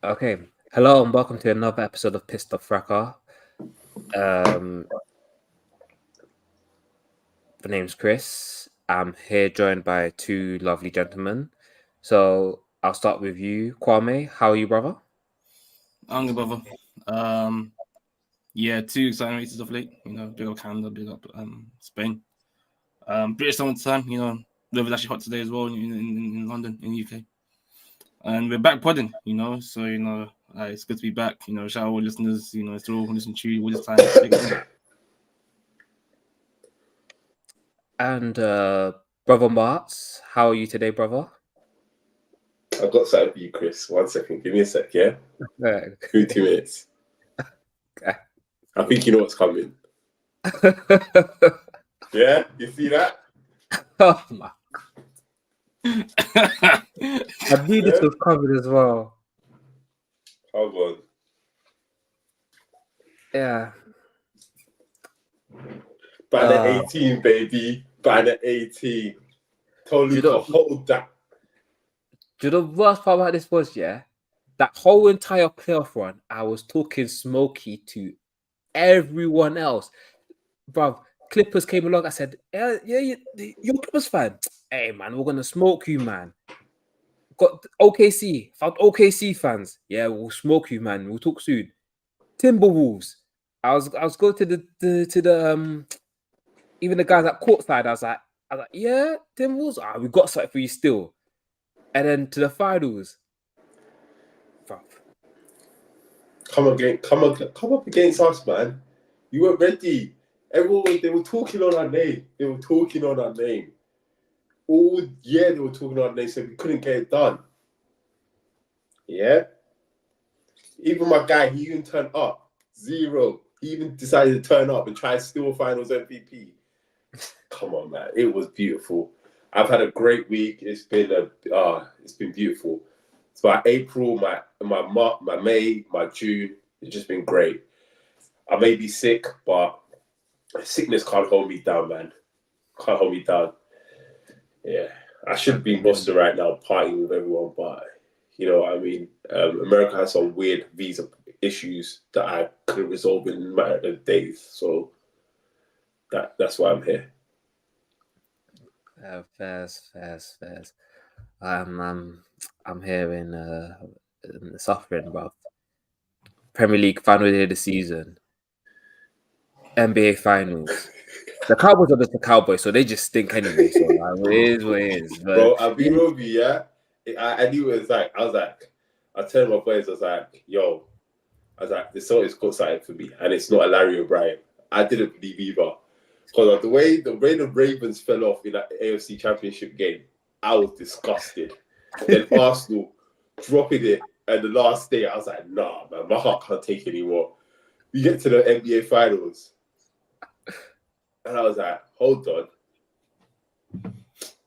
Okay. Hello and welcome to another episode of Pitstop Fracas. Um, the name's Chris. I'm here joined by two lovely gentlemen. So I'll start with you, Kwame. How are you, brother? I'm good, brother. Two exciting races of late. Big up Canada, big up Spain. British summertime. The weather's actually hot today as well in London, in the UK. And we're back podding. So it's good to be back. Shout out all listeners. Still listening to you all this time. And brother Marts, how are you today, brother? I've got something for you, Chris. 1 second. Give me a sec, yeah? Okay. 2 minutes. Okay. I think you know what's coming. Yeah? You see that? Oh my! I knew this was covered as well. Hold on. Yeah. Banner 18, baby. Banner 18. Toluca, hold that. Do you know the worst part about this was, yeah? That whole entire playoff run, I was talking smoky to everyone else. Bruv, Clippers came along. I said, yeah, you're a Clippers fan. Hey, man, we're going to smoke you, man. Got OKC. Found OKC fans. Yeah, we'll smoke you, man. We'll talk soon. Timberwolves. I was going to the even the guys at courtside. I was like, yeah, Timberwolves. We got something for you still. And then to the finals. Bruv. Come up against us, man. You weren't ready. Everyone, they were talking on our name. All year they were talking on our name, so we couldn't get it done. Yeah? Even my guy, he even turned up. 0. He even decided to turn up and try to steal a finals MVP. Come on, man. It was beautiful. I've had a great week. It's been beautiful. So my April, my May, my June, it's just been great. I may be sick, but sickness can't hold me down, man. Can't hold me down. Yeah. I should be in Boston right now partying with everyone, but you know what I mean? America has some weird visa issues that I couldn't resolve in a matter of days. So that's why I'm here. Fairs. I'm here in the suffering, bro. Premier League final day of the season, NBA finals. The Cowboys are just the Cowboys, so they just stink anyway. So it is what it is. But bro, I'll be real with you, yeah. I knew it was like I told my boys, I was like, this song is called something for me, and it's not a Larry O'Brien. I didn't believe either. Because the way the Ravens fell off in that AFC Championship game, I was disgusted. Then Arsenal dropping it at the last day, I was like, nah, man, my heart can't take it anymore. We get to the NBA Finals, and I was like, hold on.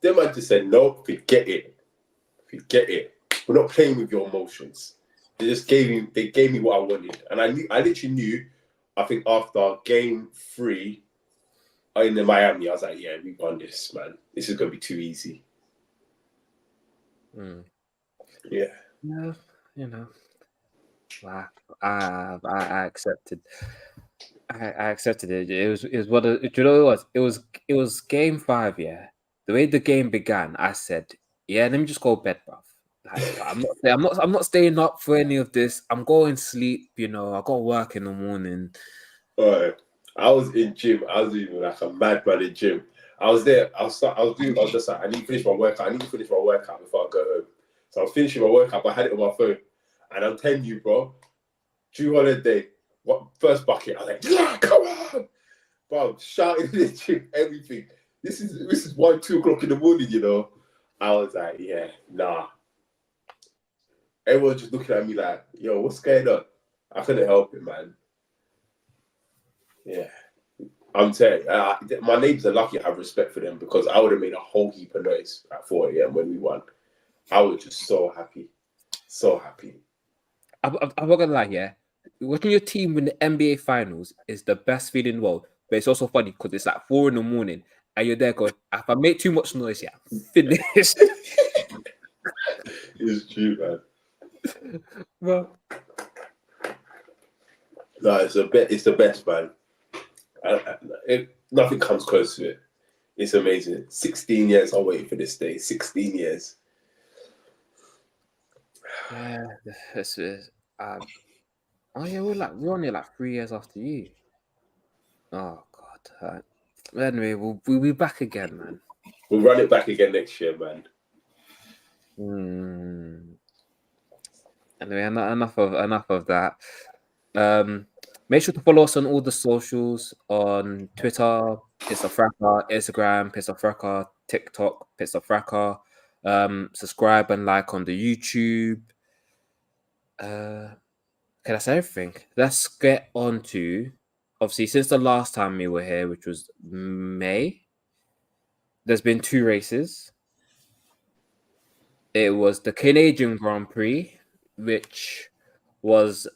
Then I just said, no, forget it. We're not playing with your emotions. They gave me what I wanted, and I literally knew. I think after game 3 in Miami, I was like, yeah, we won this, man. This is gonna be too easy. Yeah. No, I accepted. I accepted it. It was what do you know what it was? It was game 5. Yeah, the way the game began, I said, yeah, let me just go bed, bruv. Like, I'm not staying up for any of this. I'm going to sleep. I got work in the morning. Alright. I was in gym. I was even like a madman in gym. I was there. I was just like, I need to finish my workout before I go home. So I was finishing my workout, but I had it on my phone. And I'm telling you, bro, Drew Holiday, first bucket, I was like, yeah, come on! Bro, shouting in the gym, everything. This is 1, 2 o'clock in the morning, I was like, yeah, nah. Everyone just looking at me like, yo, what's going on? I couldn't help it, man. Yeah. I'm telling you, my neighbours are lucky I have respect for them because I would have made a whole heap of noise at 4 a.m. when we won. I was just so happy. So happy. I'm not gonna lie, yeah. Watching your team win the NBA finals is the best feeling in the world. But it's also funny because it's like 4 a.m. and you're there going, if I make too much noise, yeah, I'm finished. It's true, man. Well, No, it's the best, man. Nothing comes close to it. It's amazing. 16 years I waited for this day. 16 years. yeah, this is. Oh yeah, we're only like 3 years after you. Oh God. Anyway, we'll be back again, man. We'll run it back again next year, man. Anyway, enough of that. Make sure to follow us on all the socials on Twitter, Pitstop Fracas, Instagram, Pitstop Fracas, TikTok, Pitstop Fracas. Subscribe and like on the YouTube. Okay, that's everything. Let's get on to, obviously, since the last time we were here, which was May, there's been 2 races. It was the Canadian Grand Prix, which was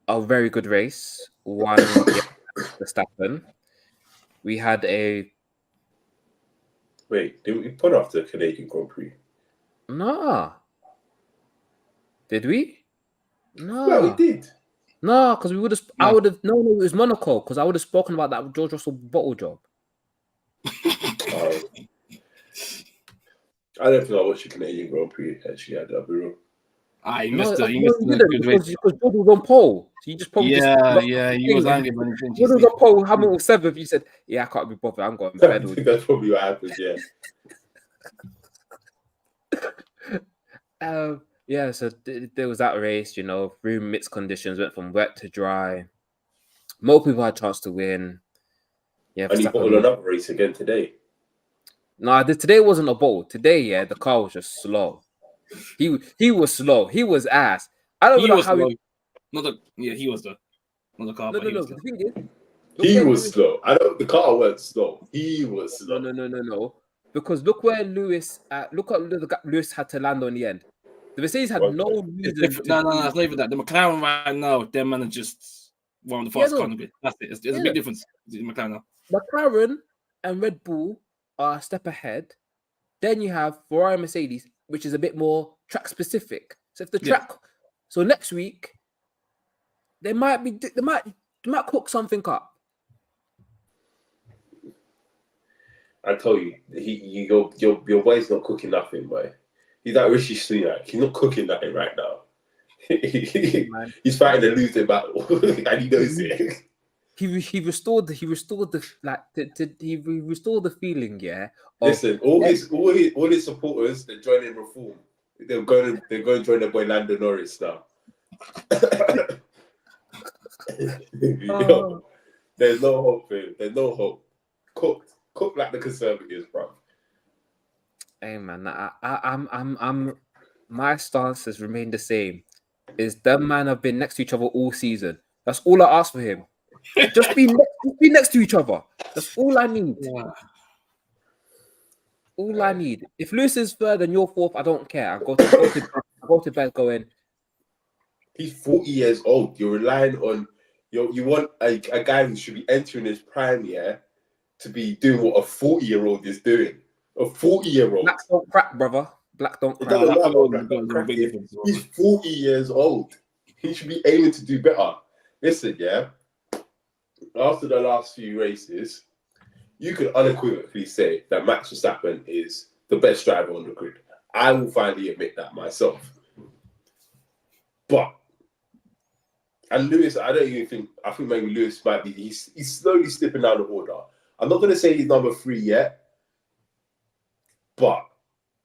a very good race. One Verstappen. We had a Wait, did we put off the Canadian Grand Prix? no. Did we? No. Yeah, we did. No, because we would have. I would have. No, it was Monaco. Because I would have spoken about that George Russell bottle job. I don't think I watched the Canadian Grand Prix. Actually, I'll be wrong. You missed you the didn't, good race. because George was on pole. So you just probably He was angry when he finished. George was on pole. Hamilton was 7th. You said, "Yeah, I can't be bothered. I'm going to I bed." think that's probably what happened. Yeah. Yeah, so there was that race, through mixed conditions, went from wet to dry. More people had a chance to win. Yeah, And he bottled another race again today. No, today wasn't a bottle. Today, yeah, the car was just slow. He was slow. He was ass. I don't know how he was the not the car. No. But The thing is, he was slow. I don't. The car weren't slow. He was slow. No. Because look where Lewis. Look what Lewis had to land on the end. The Mercedes had no reason. It's not even that. The McLaren right now, their man are just one of the fastest cars in the grid. That's it. There's a big difference in McLaren now. McLaren and Red Bull are a step ahead. Then you have Ferrari and Mercedes, which is a bit more track specific. So if the track, so next week, they might cook something up. I tell you, your boy's not cooking nothing, boy. He's like Rishi Sunak. He's not cooking nothing right now. He's fighting a losing battle, and he knows it. He restored the feeling. Yeah. Listen, all his supporters, they're joining Reform. They're going to join their boy Lando Norris now. There's no hope for him. There's no hope. Cook like the Conservatives, bro. Hey man, I'm my stance has remained the same. Is them man have been next to each other all season. That's all I ask for him. Just be next to each other. That's all I need. Yeah. All I need. If Lewis is third and you're fourth, I don't care. I go to bed going. He's 40 years old. You're relying on you want a guy who should be entering his prime, to be doing what a 40-year-old is doing. A 40-year-old. Black don't crack, brother. Black don't crack. He's 40 years old. He should be aiming to do better. Listen, after the last few races, you could unequivocally say that Max Verstappen is the best driver on the grid. I will finally admit that myself. And Lewis, I think maybe Lewis might be, he's slowly slipping down the order. I'm not going to say he's number 3 yet, but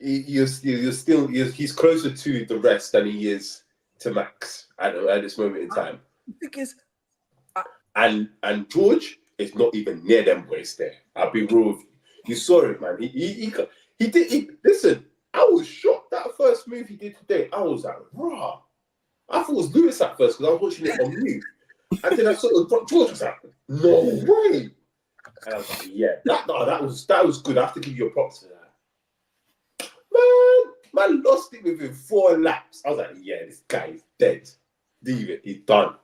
he's closer to the rest than he is to Max at this moment in time. Because and George is not even near them boys there. I'll be real with you. You saw it, man. He did. Listen, I was shocked that first move he did today. I was like, rah. I thought it was Lewis at first because I was watching it on mute. And then I saw George was like, no way. And I was like, yeah, that was good. I have to give you a props for that. Man lost it within 4 laps. I was like, yeah, this guy is dead. Leave it. He's done.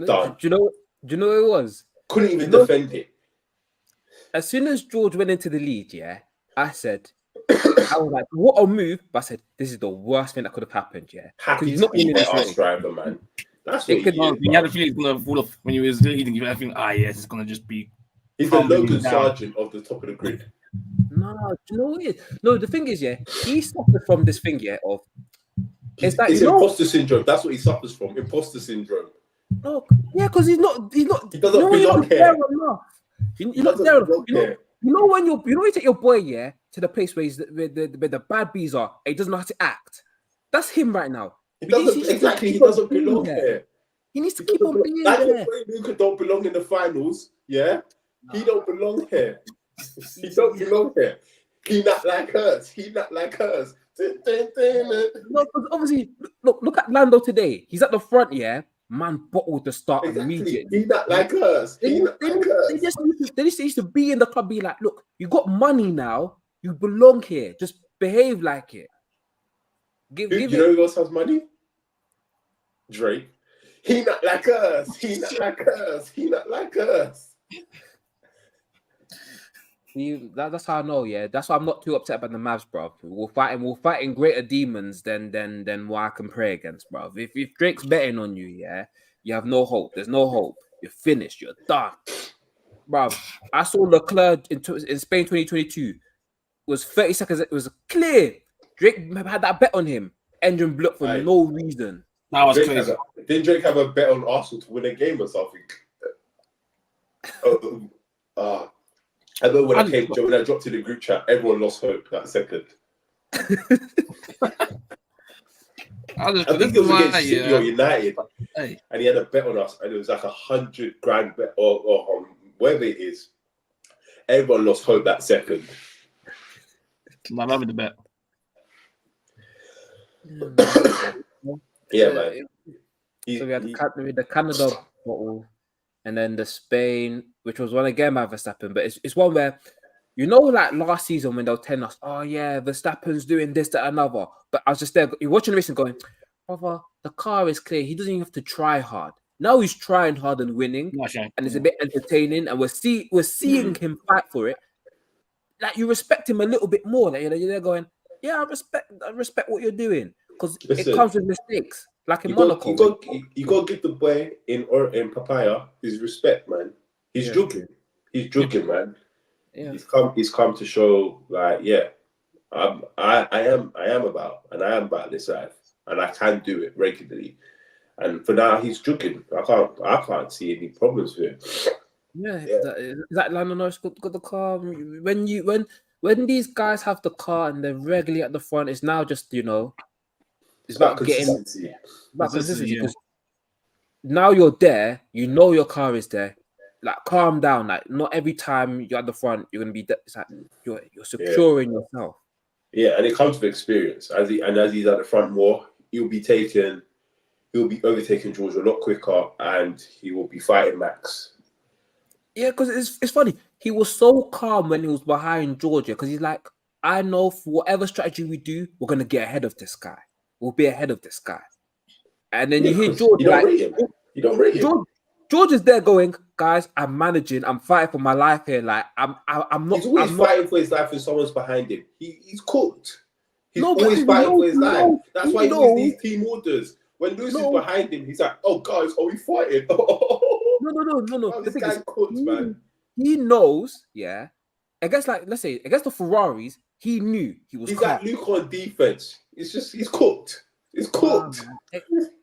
Done. Do you know what it was? Couldn't even defend it. As soon as George went into the lead, I said, I was like, what a move! But I said, this is the worst thing that could have happened. Yeah, because Happy he's to not be in their this ass race. driver, man. That's It what could- he is, You had bro. a feeling he was gonna fall off when he was leading. You had a feeling, yes, it's gonna just be. He's the crumbling Logan down. Sargent of the top of the grid. No, do you know what it is? No, the thing is, yeah, he suffered from this thing, yeah, of it's that It's you know, imposter syndrome. That's what he suffers from. Imposter syndrome. no, yeah, because he's not, He you doesn't know, when you're belong not there here. enough. He You're not doesn't there enough. belong here. You know when you take your boy, yeah, to the place where where the bad bees are, and he doesn't know how to act. That's him right now. He He needs doesn't to exactly. He keep on doesn't being belong there. here. He needs to He keep doesn't on belong. being Like there. your boy Luca don't belong in the finals. Yeah, he don't belong here. He don't belong here. He not like us. He not like us. No, because obviously, look at Lando today. He's at the front, yeah. Man bottled the start Exactly. immediately. He not like us. He not like us. They just used to be in the club, be like, look, you got money now, you belong here. Just behave like it. Give You know who else has money? Drake. He not like us. He not like us. He not like us. That's how I know, yeah. That's why I'm not too upset about the Mavs, bro. We're fighting greater demons than what I can pray against, bro. If Drake's betting on you, yeah, you have no hope. There's no hope. You're finished. You're done, bro. I saw Leclerc in Spain 2022. It was 30 seconds. It was clear. Drake had that bet on him. Engine blew up for Aye. no reason. That was Drake crazy. didn't Drake have a bet on Arsenal to win a game or something? I know when I dropped in the group chat, everyone lost hope that second. I think it was against City or United, Hey, and he had a bet on us, and it was like $100,000 bet or whatever it is. Everyone lost hope that second. I love the bet. Yeah, man. So we had the Canada bottle, and then the Spain, which was one again by Verstappen. But it's one where, you know, like last season when they were telling us, oh yeah, Verstappen's doing this, that, another. But I was just there, you're watching the race and going, brother, the car is clear. He doesn't even have to try hard. Now he's trying hard and winning, and it's a bit entertaining, and we're seeing him fight for it. Like, you respect him a little bit more. Like, you're there going, yeah, I respect what you're doing, because it comes with mistakes. Like in Monaco. You got to give the boy in Papaya his respect, man. He's jogging. He's jogging, man. Yeah. He's come to show, like, yeah, I am about this life, and I can do it regularly. And for now, he's jogging. I can't see any problems with him. Yeah. Is that Lando Norris got the car? When these guys have the car and they're regularly at the front, it's now just, you know, it's about consistency. Consistency. Because now you're there, you know your car is there. Like, calm down. Like, not every time you're at the front, you're gonna be. It's like you're securing yourself. Yeah, and it comes with experience. As he's at the front more, he'll be overtaking George a lot quicker, and he will be fighting Max. Yeah, because it's funny. He was so calm when he was behind Georgia, because he's like, I know for whatever strategy we do, we're gonna get ahead of this guy. We'll be ahead of this guy. And then you hear George, you don't rate him. George is there going, guys, I'm managing, I'm fighting for my life here. Like, I'm not. He's always fighting for his life when someone's behind him. He's cooked. He's always fighting for his life. That's why he always needs team orders. When Lewis is behind him, he's like, "Oh, guys, are we fighting?" No. Oh, this guy's cooked, man. He knows, yeah. Let's say, against the Ferraris, he knew he was. He's like Luke on defense. He's cooked. He's cooked.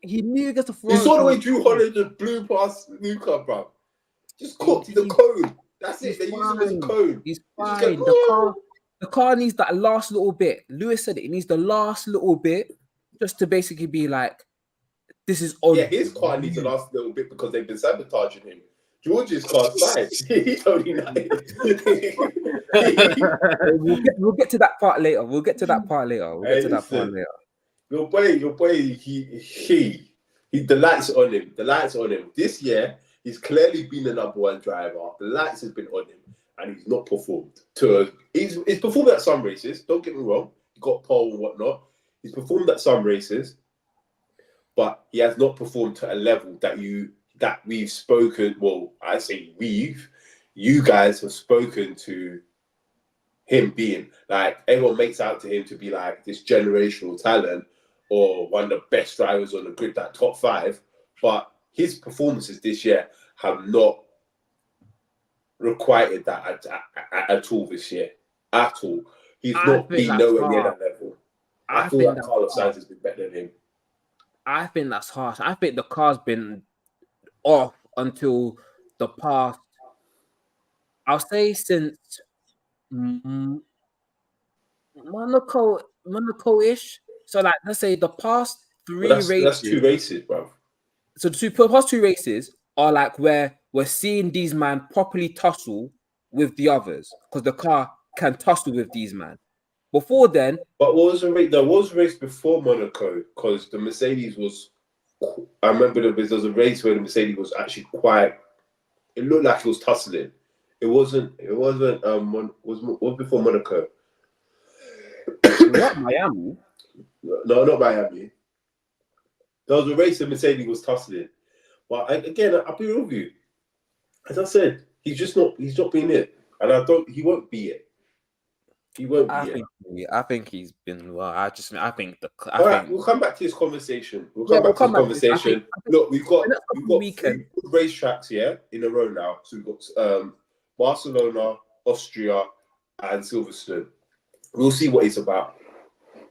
He knew against the Ferraris. You saw the way Drew Holland just blew past Luca, bro. Just cooked. He's a cone. That's it. They use him as a cone. He's fine. The car needs that last little bit. Lewis said it needs the last little bit just to basically be like, this is on. Yeah, his car needs the last little bit because they've been sabotaging him. George's car's fine. He's only 9. We'll get to that part later. Your boy, he the lights on him. The lights on him. This year, he's clearly been the number one driver. The lights has been on him, and he's not performed. He's performed at some races. Don't get me wrong. He got pole and whatnot. He's performed at some races, but he has not performed to a level that we've spoken. Well, I say you guys have spoken to him being like everyone makes out to him to be like this generational talent or one of the best drivers on the grid, that top 5. But his performances this year have not requited that at all this year. At all. He's I not think been that's nowhere near hard. that level. I I feel think like that's Carlos hard. Sainz has been better than him. I think that's harsh. I think the car's been off until the past, I'll say since mm, Monaco-ish. So like let's say the past But three that's races. 2 races, bro. So the past 2 races are like where we're seeing these man properly tussle with the others because the car can tussle with these man. Before then, But what was the race? There was a race before Monaco because the Mercedes was. I remember there was a race where the Mercedes was actually quite. It looked like it was tussling. It wasn't. It wasn't. Was before Monaco. not Miami. No, not Miami. There was a race that Mercedes was tussling. But again, I'll be real with you. As I said, he's just not. He's not been it, and I don't. He won't be it. He won't be it. I think he's been well. I think All right, we'll come back to this conversation. We'll yeah, come back to this to this. conversation. Look, we've got weekend. 3 good racetracks here in a row now. So we've got Barcelona, Austria, and Silverstone. We'll see what he's about.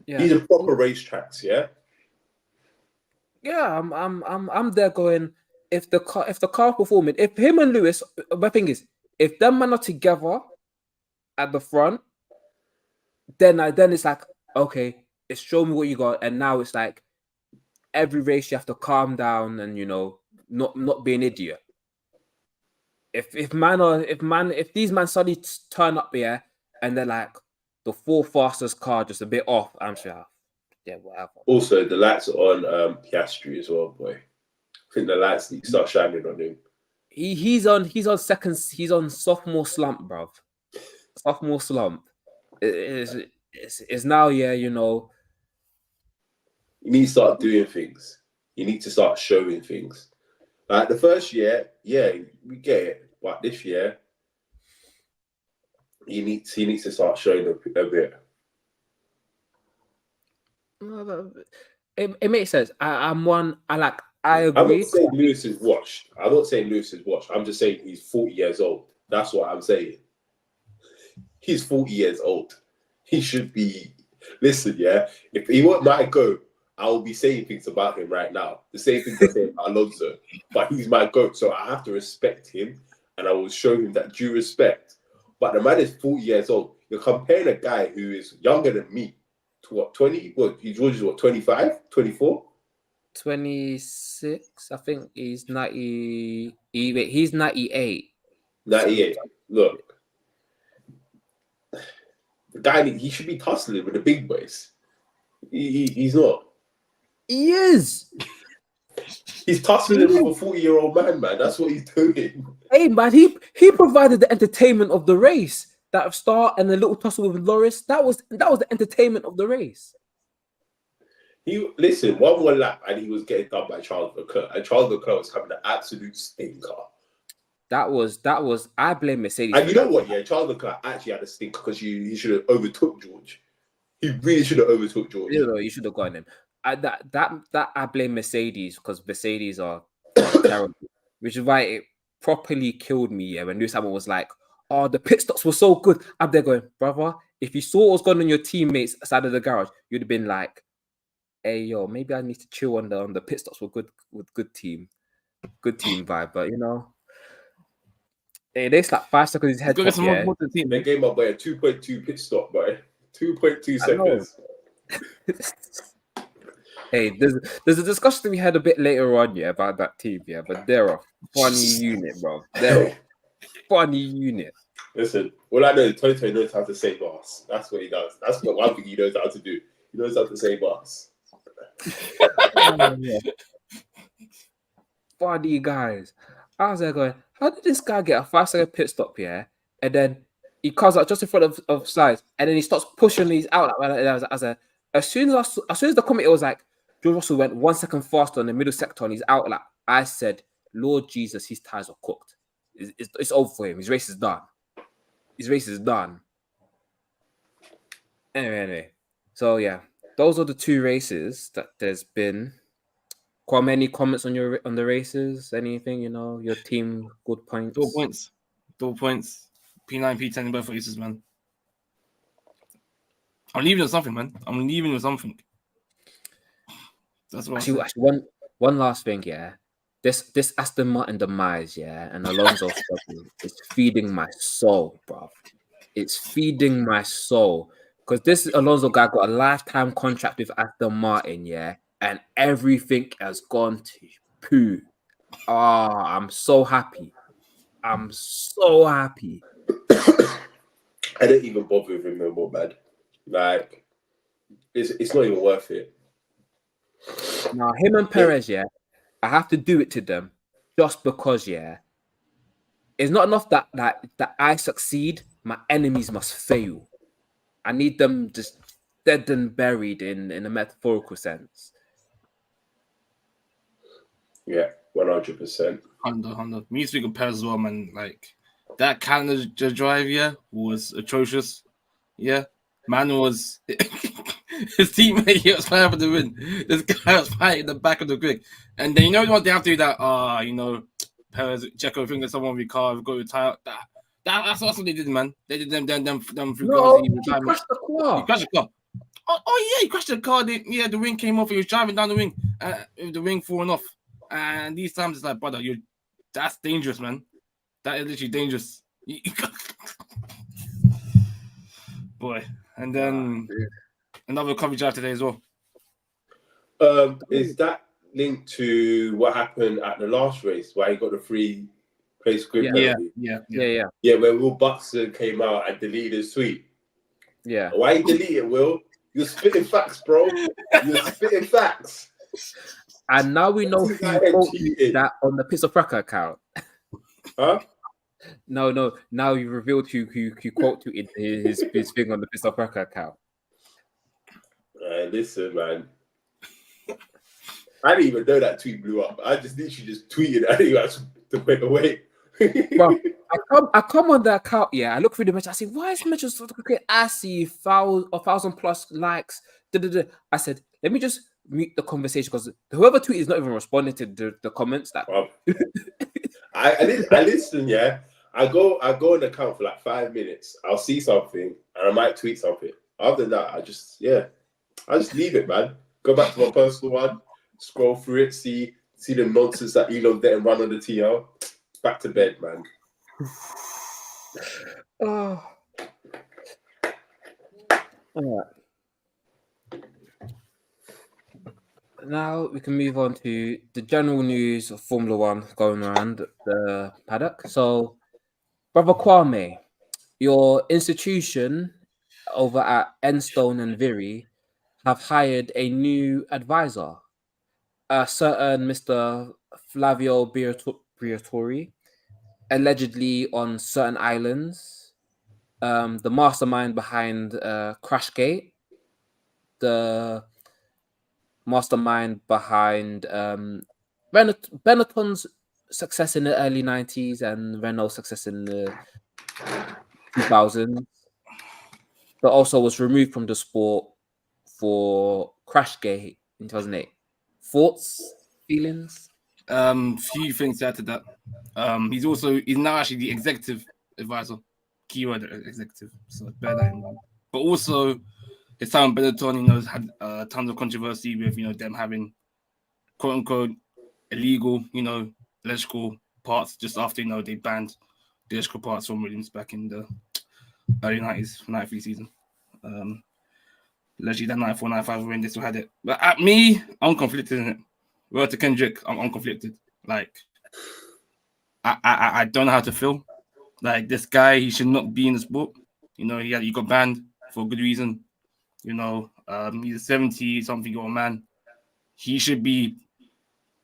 Yeah. These are proper racetracks, yeah. Yeah, I'm there going. If the car performing, if him and Lewis, my thing is, if them man are together at the front, then it's like, okay, it's show me what you got, and now it's like every race you have to calm down and not be an idiot. If these man suddenly turn up here and they're like the 4th fastest car just a bit off, I'm sure. Yeah, whatever. Also, the lights are on Piastri as well, boy. I think the lights need to start shining on him. He's on sophomore slump, bruv. Sophomore slump. It's now, yeah, You need to start doing things. You need to start showing things. Like the first year, yeah, we get it. But this year, he needs to start showing a bit. It makes sense. I agree. I'm not saying Lewis is washed. I'm just saying he's 40 years old. That's what I'm saying. He's 40 years old. He should be. Listen, yeah. If he weren't my GOAT, I will be saying things about him right now. The same thing I say about Alonso. But he's my GOAT, so I have to respect him, and I will show him that due respect. But the man is 40 years old. You're comparing a guy who is younger than me to what, 20? What, George is what, 25, 24? 26. I think he's 90. He's 98. 98. Look. The guy, he should be tussling with the big boys. He's not. He is. He's tussling with a 40-year-old man. That's what he's doing. Hey, man, he provided the entertainment of the race. That start and the little tussle with Loris. That was the entertainment of the race. Listen, one more lap and he was getting done by Charles Leclerc. And Charles Leclerc was having an absolute stinker. That was. I blame Mercedes. And you know what? Yeah, Charles Leclerc actually had a stinker because he should have overtook George. He really should have overtook George. You should have gotten him. I blame Mercedes because Mercedes are terrible, which is why it properly killed me. Yeah, when Lewis Hamilton was like, "Oh, the pit stops were so good," I'm there going, brother. If you saw what was going on your teammates' side of the garage, you'd have been like, "Hey, yo, maybe I need to chill on the pit stops with good team vibe." But hey, they slapped 5 seconds his head top. Yeah, they gave up by a 2.2 pit stop, boy. 2.2 seconds. Hey, there's a discussion we had a bit later on, yeah, about that team, yeah, but they're a funny unit, bro. They're a funny unit. Listen, all I know is Toto knows how to save us. That's what he does. That's what one thing he knows how to do. He knows how to save us. Yeah. Funny guys. I was there going, how did this guy get a 5-second pit stop here? And then he comes out just in front of slides, and then he starts pushing these out. As soon as the committee was like, George Russell went 1 second faster on the middle sector and he's out. Like I said, Lord Jesus, his tires are cooked. It's over for him. His race is done. Anyway. So yeah, those are the two races that there's been. Quite many comments on the races. Anything, your team good points. 4 points. 4 points. P9, P10 in both races, man. I'm leaving with something, man. I'm leaving with something. That's what Actually, one last thing, yeah. This Aston Martin demise, yeah, and Alonso struggle is feeding my soul, bruv. It's feeding my soul. Because this Alonso guy got a lifetime contract with Aston Martin, yeah, and everything has gone to poo. I'm so happy. I'm so happy. I don't even bother with him no more, man. Like, it's not even worth it. Now, him and Perez, yeah, I have to do it to them just because, yeah, it's not enough that I succeed. My enemies must fail. I need them just dead and buried in a metaphorical sense. Yeah, 100%. 100. Me speaking of Perez as well, man. Like that Canada drive, yeah, was atrocious. Yeah, man was his teammate. He was fighting for the win. This guy was fighting in the back of the grid, and then what they have to do that. Perez, Checo, think that someone will car go retire. That's what they did, man. They did them through No, he he crashed the car. He crashed the car. Oh yeah, he crashed the car. The wing came off. He was driving down the wing, with the wing falling off. And these times it's like, brother, that's dangerous, man. That is literally dangerous. Boy. And then another coverage out today as well. Is that linked to what happened at the last race where he got the free place grid penalty? Yeah. Where Will Buxton came out and deleted his tweet. Yeah. Why you delete it, Will? You're spitting facts, bro. You're spitting facts. And now we know who quoted that on the Pitstop Fracas account. Huh? No. Now you revealed who quoted his thing on the Pitstop Fracas account. Listen, man. I didn't even know that tweet blew up. I just literally just tweeted. I didn't even have to wait away. Bro, I come on the account, yeah. I look through the message. I say, why is the message so quick? I see 1,000 plus likes. I said, let me just mute the conversation because whoever tweeted is not even responding to the comments. That I listen, yeah. I go on the account for like 5 minutes. I'll see something and I might tweet something. Other than that, I just leave it, man. Go back to my personal one, scroll through it, see the nonsense that Elon didn't run on the TL. Back to bed, man. Oh. All right. Now we can move on to the general news of Formula One going around the paddock. So, Brother Kwame, your institution over at Enstone and Viri have hired a new advisor, a certain Mr. Flavio Briatore, allegedly on certain islands, the mastermind behind Crashgate, the mastermind behind Benetton's success in the early 90s and Renault's success in the 2000s, but also was removed from the sport for Crashgate in 2008. Thoughts, feelings? Few things to add to that. He's now actually the executive advisor, keyword executive. So bear that in mind. But also, his time Benetton, has had tons of controversy with them having quote unquote illegal, electrical parts just after they banned the electrical parts from Williams back in the early 90s, 93 season. Allegedly that 94, 95 when they still had it. But at me, I'm conflicted in it. Word to Kendrick, I'm conflicted. Like, I don't know how to feel. Like, this guy, he should not be in the sport. He got banned for a good reason. He's a 70-something-year-old man. He should be,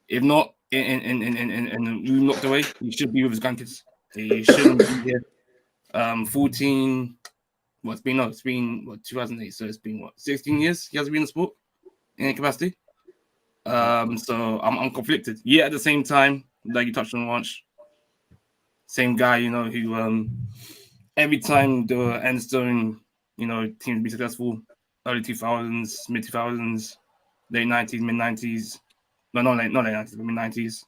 if not in locked away, he should be with his grandkids. He shouldn't be here. 14. Well, it's been 2008, so it's been 16 years he has been in the sport in any capacity. So I'm conflicted. Yeah, at the same time, like you touched on once, same guy, who every time the Enstone you know, teams to be successful. Early 2000s, mid 2000s, late 90s, mid 90s. No, not late 90s, mid 90s.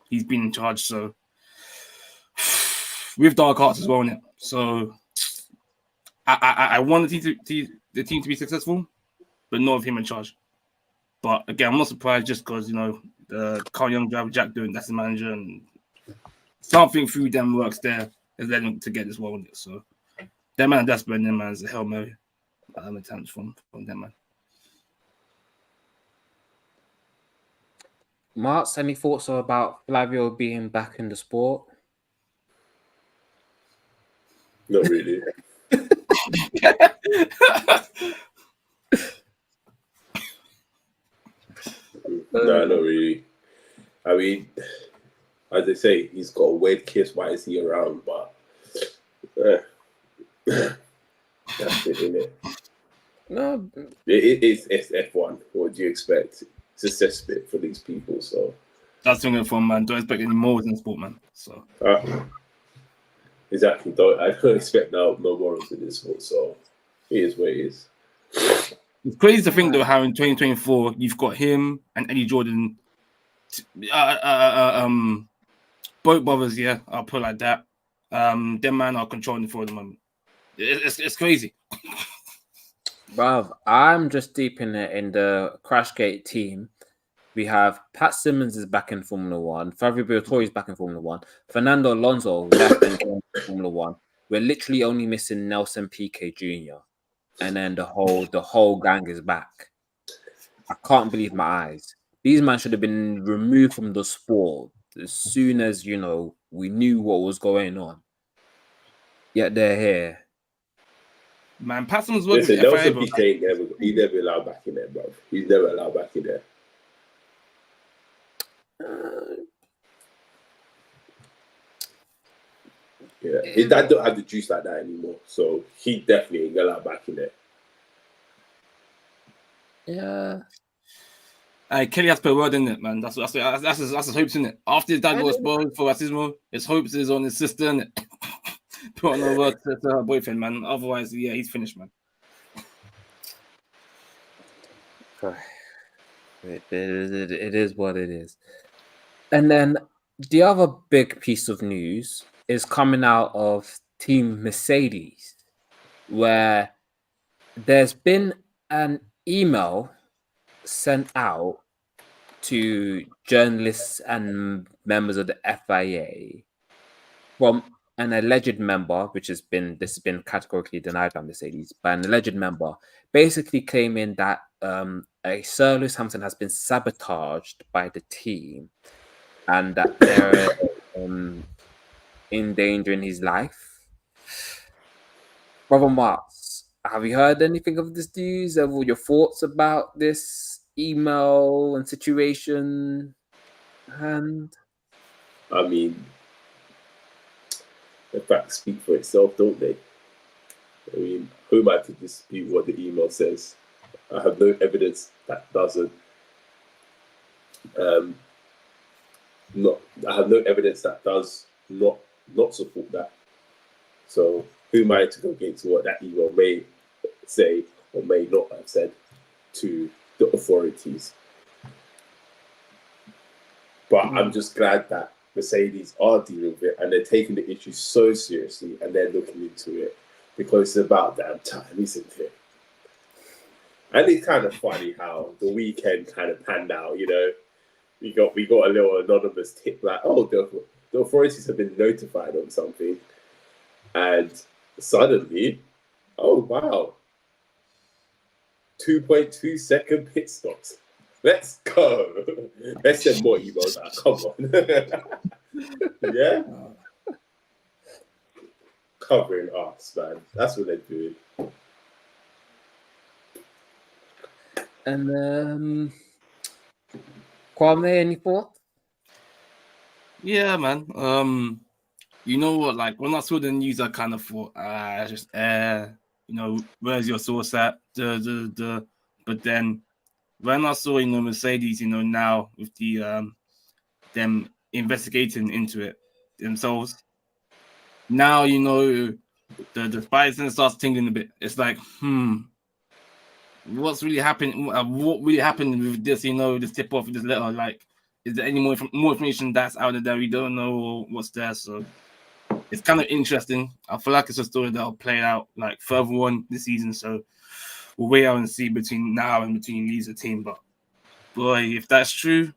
He's been in charge, so with dark arts as well in it. So I want the team to be successful, but not with him in charge. But again, I'm not surprised just because, you know, the Carl Young driver Jack doing that's the manager and something through them works there has led them to get this well. So that man that's desperate, them man is a Hail Mary. Attempts from them man. Marks, any thoughts about Flavio being back in the sport? Not really. No, not really. I mean, as they say, he's got a weird kiss. Why is he around? But that's it, isn't it? No, It's F1. What do you expect? It's a cesspit for these people. So that's something from man. Don't expect any more in sport, man. So exactly. I don't expect no morals in this sport. So it is what it is. It's crazy to think though how in 2024 you've got him and Eddie Jordan, both brothers. Yeah, I'll put it like that. Them man are controlling for the moment. It's crazy. bruv, I'm just deep in the Crashgate team. We have Pat Simmons is back in Formula One. Fabio Briatore is back in Formula One. Fernando Alonso left and going to Formula One. We're literally only missing Nelson Piquet Jr. And then the whole gang is back. I can't believe my eyes. These men should have been removed from the sport as soon as, you know, we knew what was going on. Yet they're here. Man, Pat Simmons was Listen, FIA, Nelson Piquet he never allowed back in there, bro. He's never allowed back in there. Yeah, his dad don't have the juice like that anymore, so he definitely ain't allowed back in there. Yeah. Kelly has to put a word in it, man. That's his hopes in it. After his dad got exposed for racism, his hopes is on his sister and put on a word to her boyfriend, man. Otherwise, yeah, he's finished, man. It is what it is. And then the other big piece of news is coming out of Team Mercedes, where there's been an email sent out to journalists and members of the FIA from an alleged member, this has been categorically denied by Mercedes, by an alleged member, basically claiming that a Sir Lewis Hamilton has been sabotaged by the team and that they're endangering his life. Brother Marks, have you heard anything of this news? Have all your thoughts about this email and situation? And I mean, the facts speak for itself, don't they? I mean, who am I to dispute what the email says? I have no evidence that doesn't. I have no evidence that does not support that. So who am I to go against what that email may say or may not have said to the authorities? But I'm just glad that Mercedes are dealing with it and they're taking the issue so seriously and they're looking into it because it's about damn time, isn't it? And it's kind of funny how the weekend kind of panned out, you know. We got a little anonymous tip like, oh, the authorities have been notified on something. And suddenly, oh, wow. 2.2 second pit stops. Let's go. Let's send more emails out. Come on. Yeah? Covering us, man. That's what they're doing. And Kwame, any thoughts? Yeah, man. You know what? Like when I saw the news, I kind of thought, just you know, where's your source at? But then when I saw, you know, Mercedes, you know, now with the them investigating into it themselves, now you know the spice and starts tingling a bit. It's like, what's really happening? What really happened with this? This tip off, this letter. Like, is there any more information that's out there that we don't know or what's there? So it's kind of interesting. I feel like it's a story that'll play out like further on this season. So we'll wait out and see between now and between Lee's team. But boy, if that's true,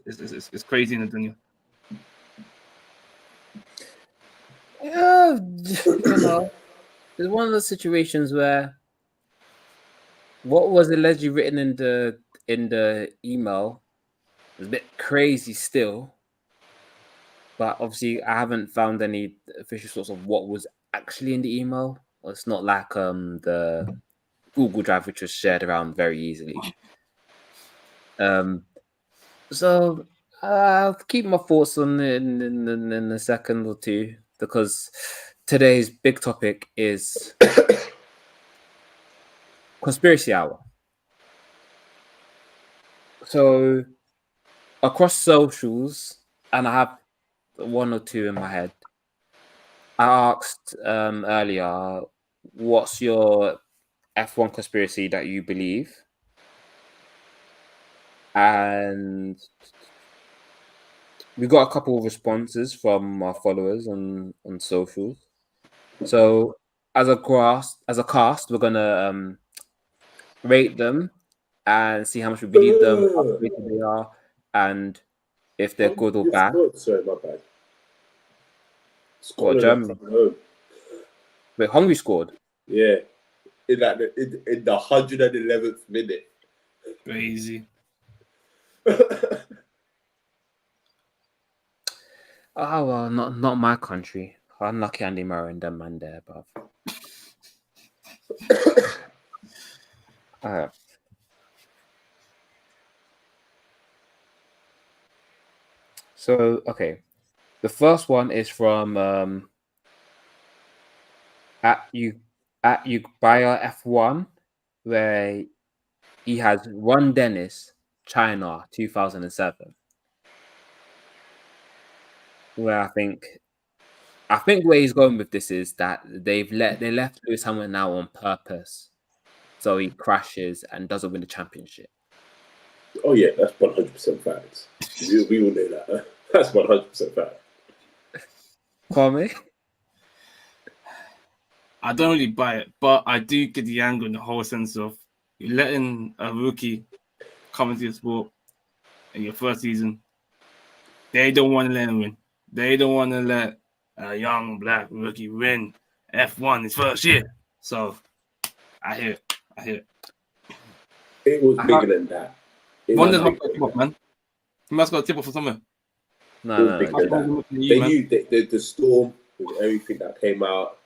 it's crazy in the dunya. Yeah, it's one of those situations where what was allegedly written in the email is a bit crazy still, but obviously I haven't found any official source of what was actually in the email. It's not like the Google Drive, which was shared around very easily. So I'll keep my thoughts on it in a second or two, because today's big topic is conspiracy hour. So across socials, and I have one or two in my head, I asked earlier, what's your F1 conspiracy that you believe? And we got a couple of responses from our followers on socials. So as a cast, we're gonna rate them and see how much we believe them, how rated they are, and if they're good or bad. Sorry, my bad. What, Germany? Wait, Hungary scored? Yeah. In the 111th minute. Crazy. Oh well, not my country. Unlucky Andy Murray and them man there, bruv. So okay, the first one is from at you buyer F1, where he has Ron Dennis, China 2007. Where I think where he's going with this is that they left Lewis Hamilton now on purpose, so he crashes and doesn't win the championship. Oh yeah, that's 100% facts. We all know that. That's 100% fact. Kwame? I don't really buy it, but I do get the angle in the whole sense of you're letting a rookie come into your sport in your first season. They don't want to let him win. They don't want to let a young black rookie win F1 his first year. So I hear it. It was bigger than that. Wonders must got a tip off, man. He must got a tip off for somewhere. No. They knew the storm with everything that came out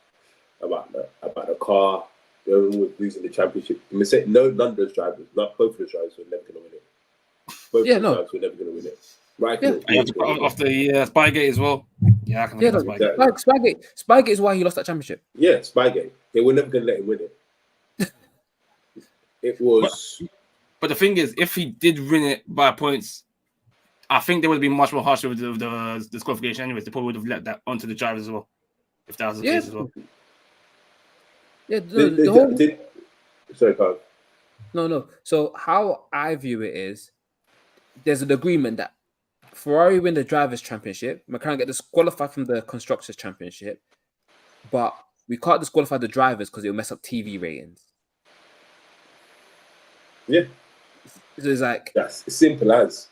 about the car. Everyone was losing the championship. None of those drivers, not both of the drivers, were never going to win it. Both of the drivers were never going to win it. Right? Yeah. After Spygate as well. Yeah, I can remember Spygate. Spygate is why he lost that championship. Yeah, Spygate. They were never going to let him win it. It was. But the thing is, if he did win it by points, I think they would have been much more harsh with the disqualification. Anyways, they probably would have let that onto the drivers as well, if that was the case as well. Yeah, sorry, Carl. No. So how I view it is, there's an agreement that Ferrari win the drivers' championship, McLaren get disqualified from the constructors' championship, but we can't disqualify the drivers because it'll mess up TV ratings. Yeah. So it's like that's as simple as.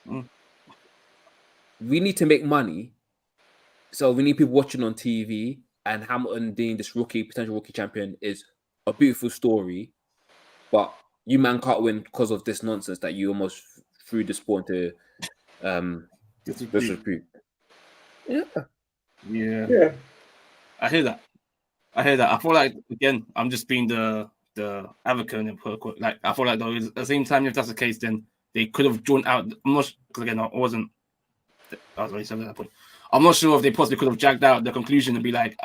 We need to make money, so we need people watching on TV. And Hamilton being this potential rookie champion is a beautiful story, but you man can't win because of this nonsense that you almost threw the sport into disrepute. Yeah. I hear that. I feel like, again, I'm just being the advocate in it. Like, I feel like though, at the same time, if that's the case, then they could have drawn out. I'm not, because again, I was already saying at that point. I'm not sure if they possibly could have dragged out the conclusion and be like,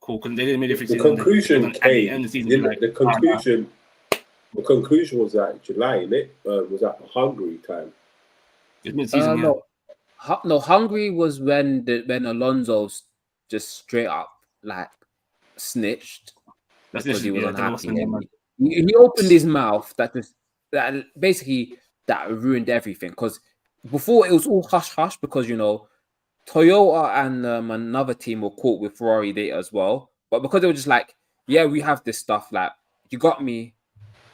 cool, because they didn't make the conclusion came. At the season, the conclusion was like July, innit? Was that Hungary time? It's mid-season, No, Hungary was when Alonso just straight up like snitched That's because he was literally, yeah, unhappy. And he opened his mouth that basically that ruined everything. Because before it was all hush hush because Toyota and another team were caught with Ferrari data as well. But because they were just like, yeah, we have this stuff. Like, you got me.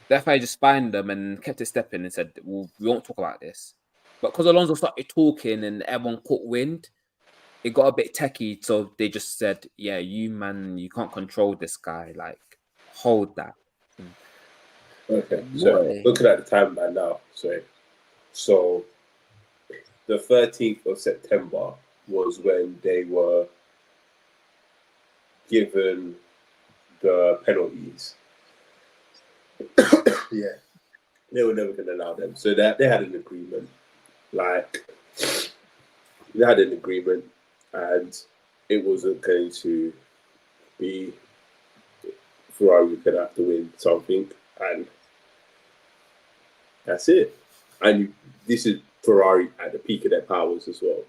The FIA just fined them and kept it stepping and said, well, we won't talk about this. But because Alonso started talking and everyone caught wind, it got a bit techie. So they just said, yeah, you can't control this guy. Like, hold that. Okay, so looking at the timeline now, so the 13th of September was when they were given the penalties. Yeah, they were never going to allow them. So they had an agreement. They had an agreement, and it wasn't going to be Ferrari was going to have to win something, and that's it. And this is Ferrari at the peak of their powers as well.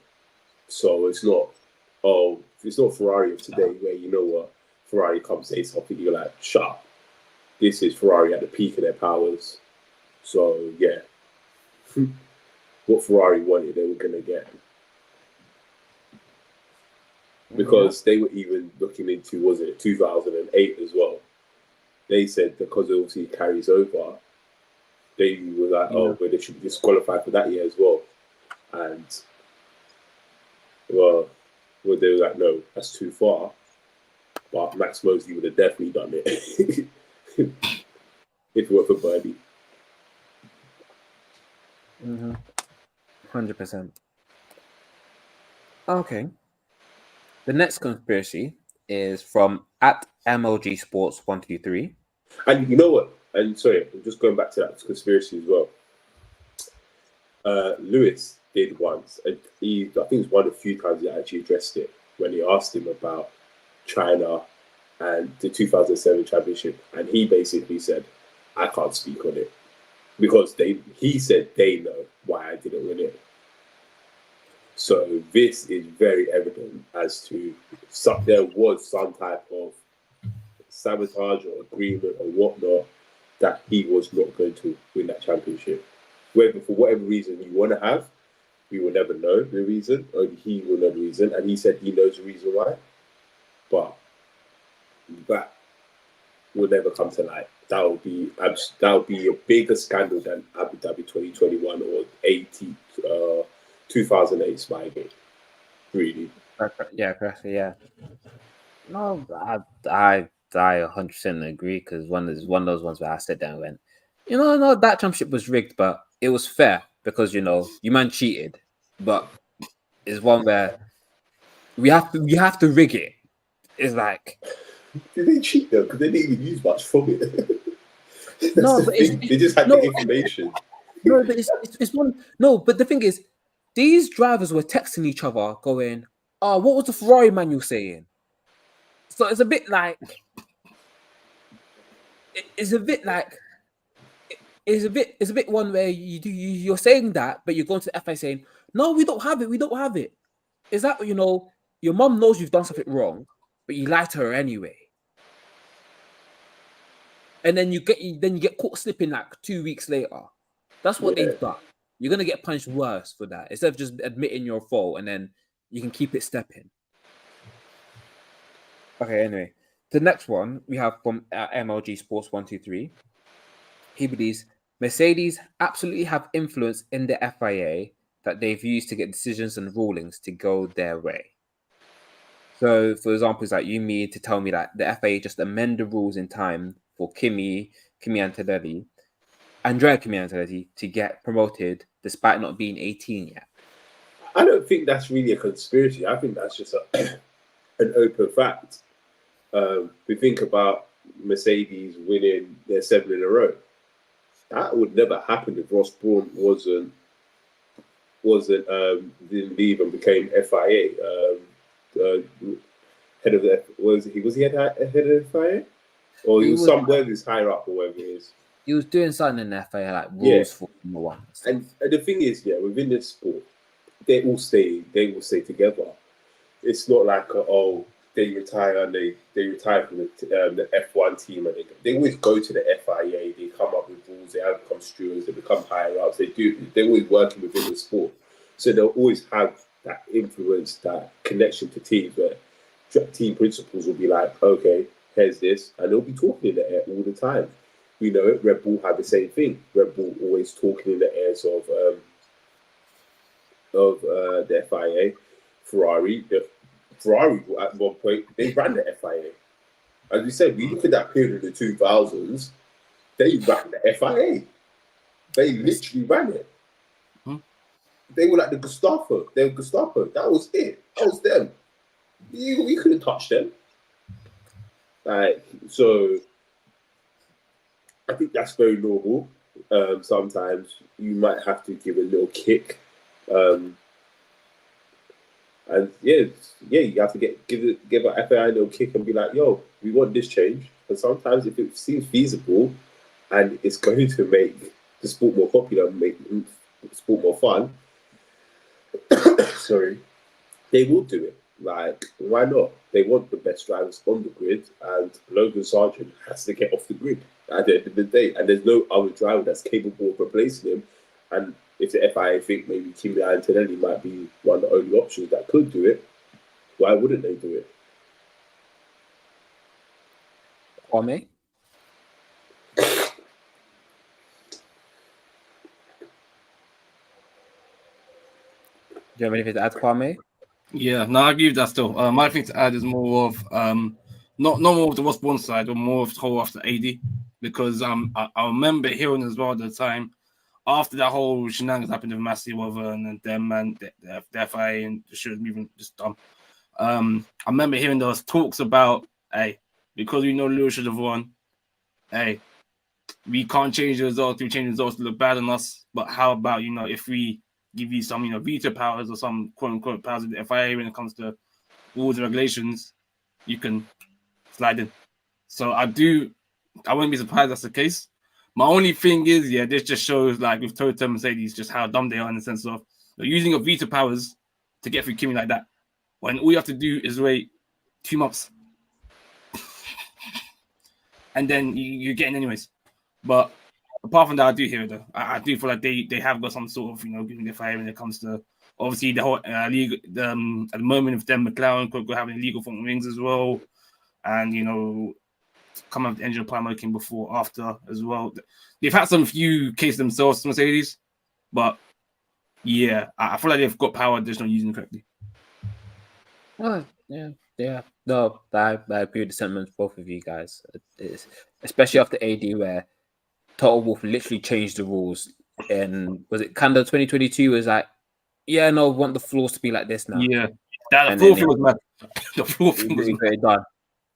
So it's not Ferrari of today where you know what, Ferrari comes say something, you're like, shut up. This is Ferrari at the peak of their powers. So yeah, what Ferrari wanted, they were gonna get. Because they were even looking into, was it 2008 as well? They said because obviously it carries over, they were like, but they should be disqualified for that year as well. And well, they were like, no, that's too far. But Max Mosley would have definitely done it if it were for Birdie. 100%. Okay. The next conspiracy is from at MLG Sports 123. And you know what? And sorry, I'm just going back to that conspiracy as well. Lewis did once, and I think it's one of the few times he actually addressed it when he asked him about China and the 2007 championship, and he basically said, "I can't speak on it because he said they know why I didn't win it." So this is very evident as to there was some type of sabotage or agreement or whatnot that he was not going to win that championship. Whether for whatever reason you want to have, we will never know the reason, or he will know the reason, and he said he knows the reason why, but that will never come to light. That would be a bigger scandal than Abu Dhabi 2021 or 2008 Spygate. Really. Yeah, correctly. Yeah. No, I 100% agree because one is one of those ones where I sat down and went, no, that championship was rigged, but it was fair because you man cheated, but it's one where we have to rig it. It's like, did they cheat though? Because they didn't even use much from it. No, but they just had the information. No, but it's one. No, but the thing is, these drivers were texting each other, going, "Oh, what was the Ferrari manual saying?" So it's a bit like, it's a bit one where you're saying that, but you're going to the FIA saying, "No, we don't have it. Is that your mom knows you've done something wrong, but you lie to her anyway, and then you get caught slipping like 2 weeks later. That's what they've done. You're gonna get punished worse for that instead of just admitting your fault and then you can keep it stepping. Okay, anyway, the next one we have from MLG Sports 123. He believes Mercedes absolutely have influence in the FIA that they've used to get decisions and rulings to go their way. So, for example, it's like you mean to tell me that the FIA just amend the rules in time for Andrea Antonelli to get promoted despite not being 18 yet? I don't think that's really a conspiracy. I think that's just an open fact. We think about Mercedes winning their 7 in a row. That would never happen if Ross Brawn didn't leave and became FIA head of the was he head of the FIA, or he was somewhere who's higher up or whatever it is. He was doing something in the FIA like rules for Formula One. And the thing is, within this sport, they will stay together. It's not like they retire and they retire from the F1 team, and they always go to the FIA. They come up with rules. They become stewards. They become higher ups. They're always working within the sport, so they'll always have that influence, that connection to teams where team principals will be like, okay, here's this, and they'll be talking in the air all the time. We know it. Red Bull have the same thing. Red Bull always talking in the airs of the FIA. Ferrari at one point they ran the FIA. As we said, we look at that period of the 2000s. They ran the FIA. They literally ran it. They were like the Gestapo. They were Gestapo. That was it. That was them. We couldn't touch them. Like, so I think that's very normal. Sometimes you might have to give a little kick. And you have to give a FAI a little kick and be like, yo, we want this change. And sometimes if it seems feasible and it's going to make the sport more popular, make the sport more fun, sorry, they will do it. Like, why not? They want the best drivers on the grid, and Logan Sargent has to get off the grid at the end of the day. And there's no other driver that's capable of replacing him. And if the FIA think maybe Kimi Antonelli might be one of the only options that could do it, why wouldn't they do it? Kwame? Do you have anything to add, Kwame? Yeah, no, I agree with that still. My thing to add is more of not more of the West Brom side, but more of the whole after AD, because I remember hearing as well at the time after that whole shenanigans happened with Massey Weather and them and the FIA and the should moving just dumb. I remember hearing those talks about, hey, because we know Lewis should have won, hey, we can't change the results. We change the results to look bad on us. But how about, if we give you some, veto powers or some quote unquote powers of the FIA when it comes to rules and regulations, you can slide in. So I wouldn't be surprised that's the case. My only thing is, this just shows, like with Toyota and Mercedes, just how dumb they are in the sense of they're using your veto powers to get through Kimi like that, when all you have to do is wait 2 months, and then you get in anyways. But apart from that, I do hear it though. I do feel like they have got some sort of giving the fire when it comes to obviously the whole league. At the moment, with them McLaren could go having illegal front wings as well, and come up with the engine primer came before, after as well. They've had some few cases themselves, Mercedes, but I feel like they've got power, they're just not using it correctly. Oh, yeah. No, I agree with the sentiments both of you guys. Especially after AD, where Total Wolff literally changed the rules. And was it Canada 2022? Was like, we want the floors to be like this now. Yeah, the floor thing was mad. The floor thing was very done.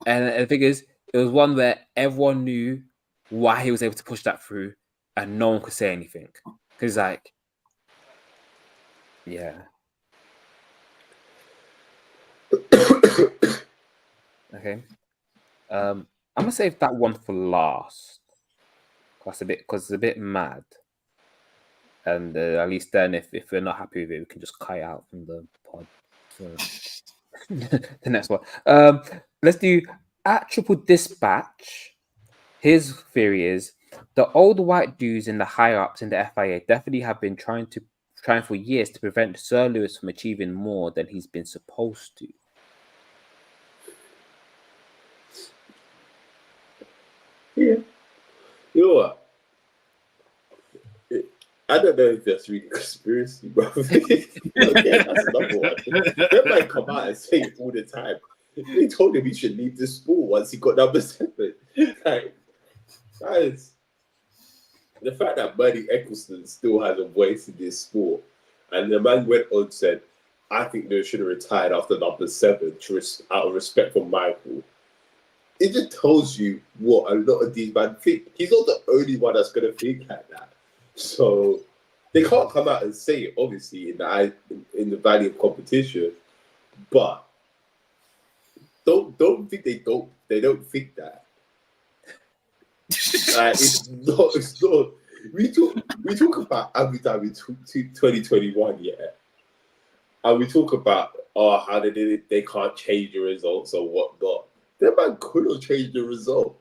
And the thing is, it was one where everyone knew why he was able to push that through, and no one could say anything. Because, like, okay. I'm gonna save that one for last. Because it's a bit mad. And at least then, if we're not happy with it, we can just cut it out from the pod. So the next one. Let's do at Triple Dispatch. His theory is the old white dudes in the higher ups in the FIA definitely have been trying for years to prevent Sir Lewis from achieving more than he's been supposed to. Yeah. You know what? I don't know if that's really conspiracy, bro. Okay, that's another one. They might come out and say it all the time. They told him he should leave the sport once he got number 7. Like, guys, the fact that Bernie Eccleston still has a voice in this sport, and the man went on and said, I think they should have retired after number 7 out of respect for Michael. It just tells you what a lot of these men think. He's not the only one that's going to think like that. So they can't come out and say it, obviously, in the value of competition. But don't think they don't think that. Like, it's not. We talk about Abu Dhabi 2021, And we talk about how they did it, they can't change the results or whatnot. That man could have changed the result.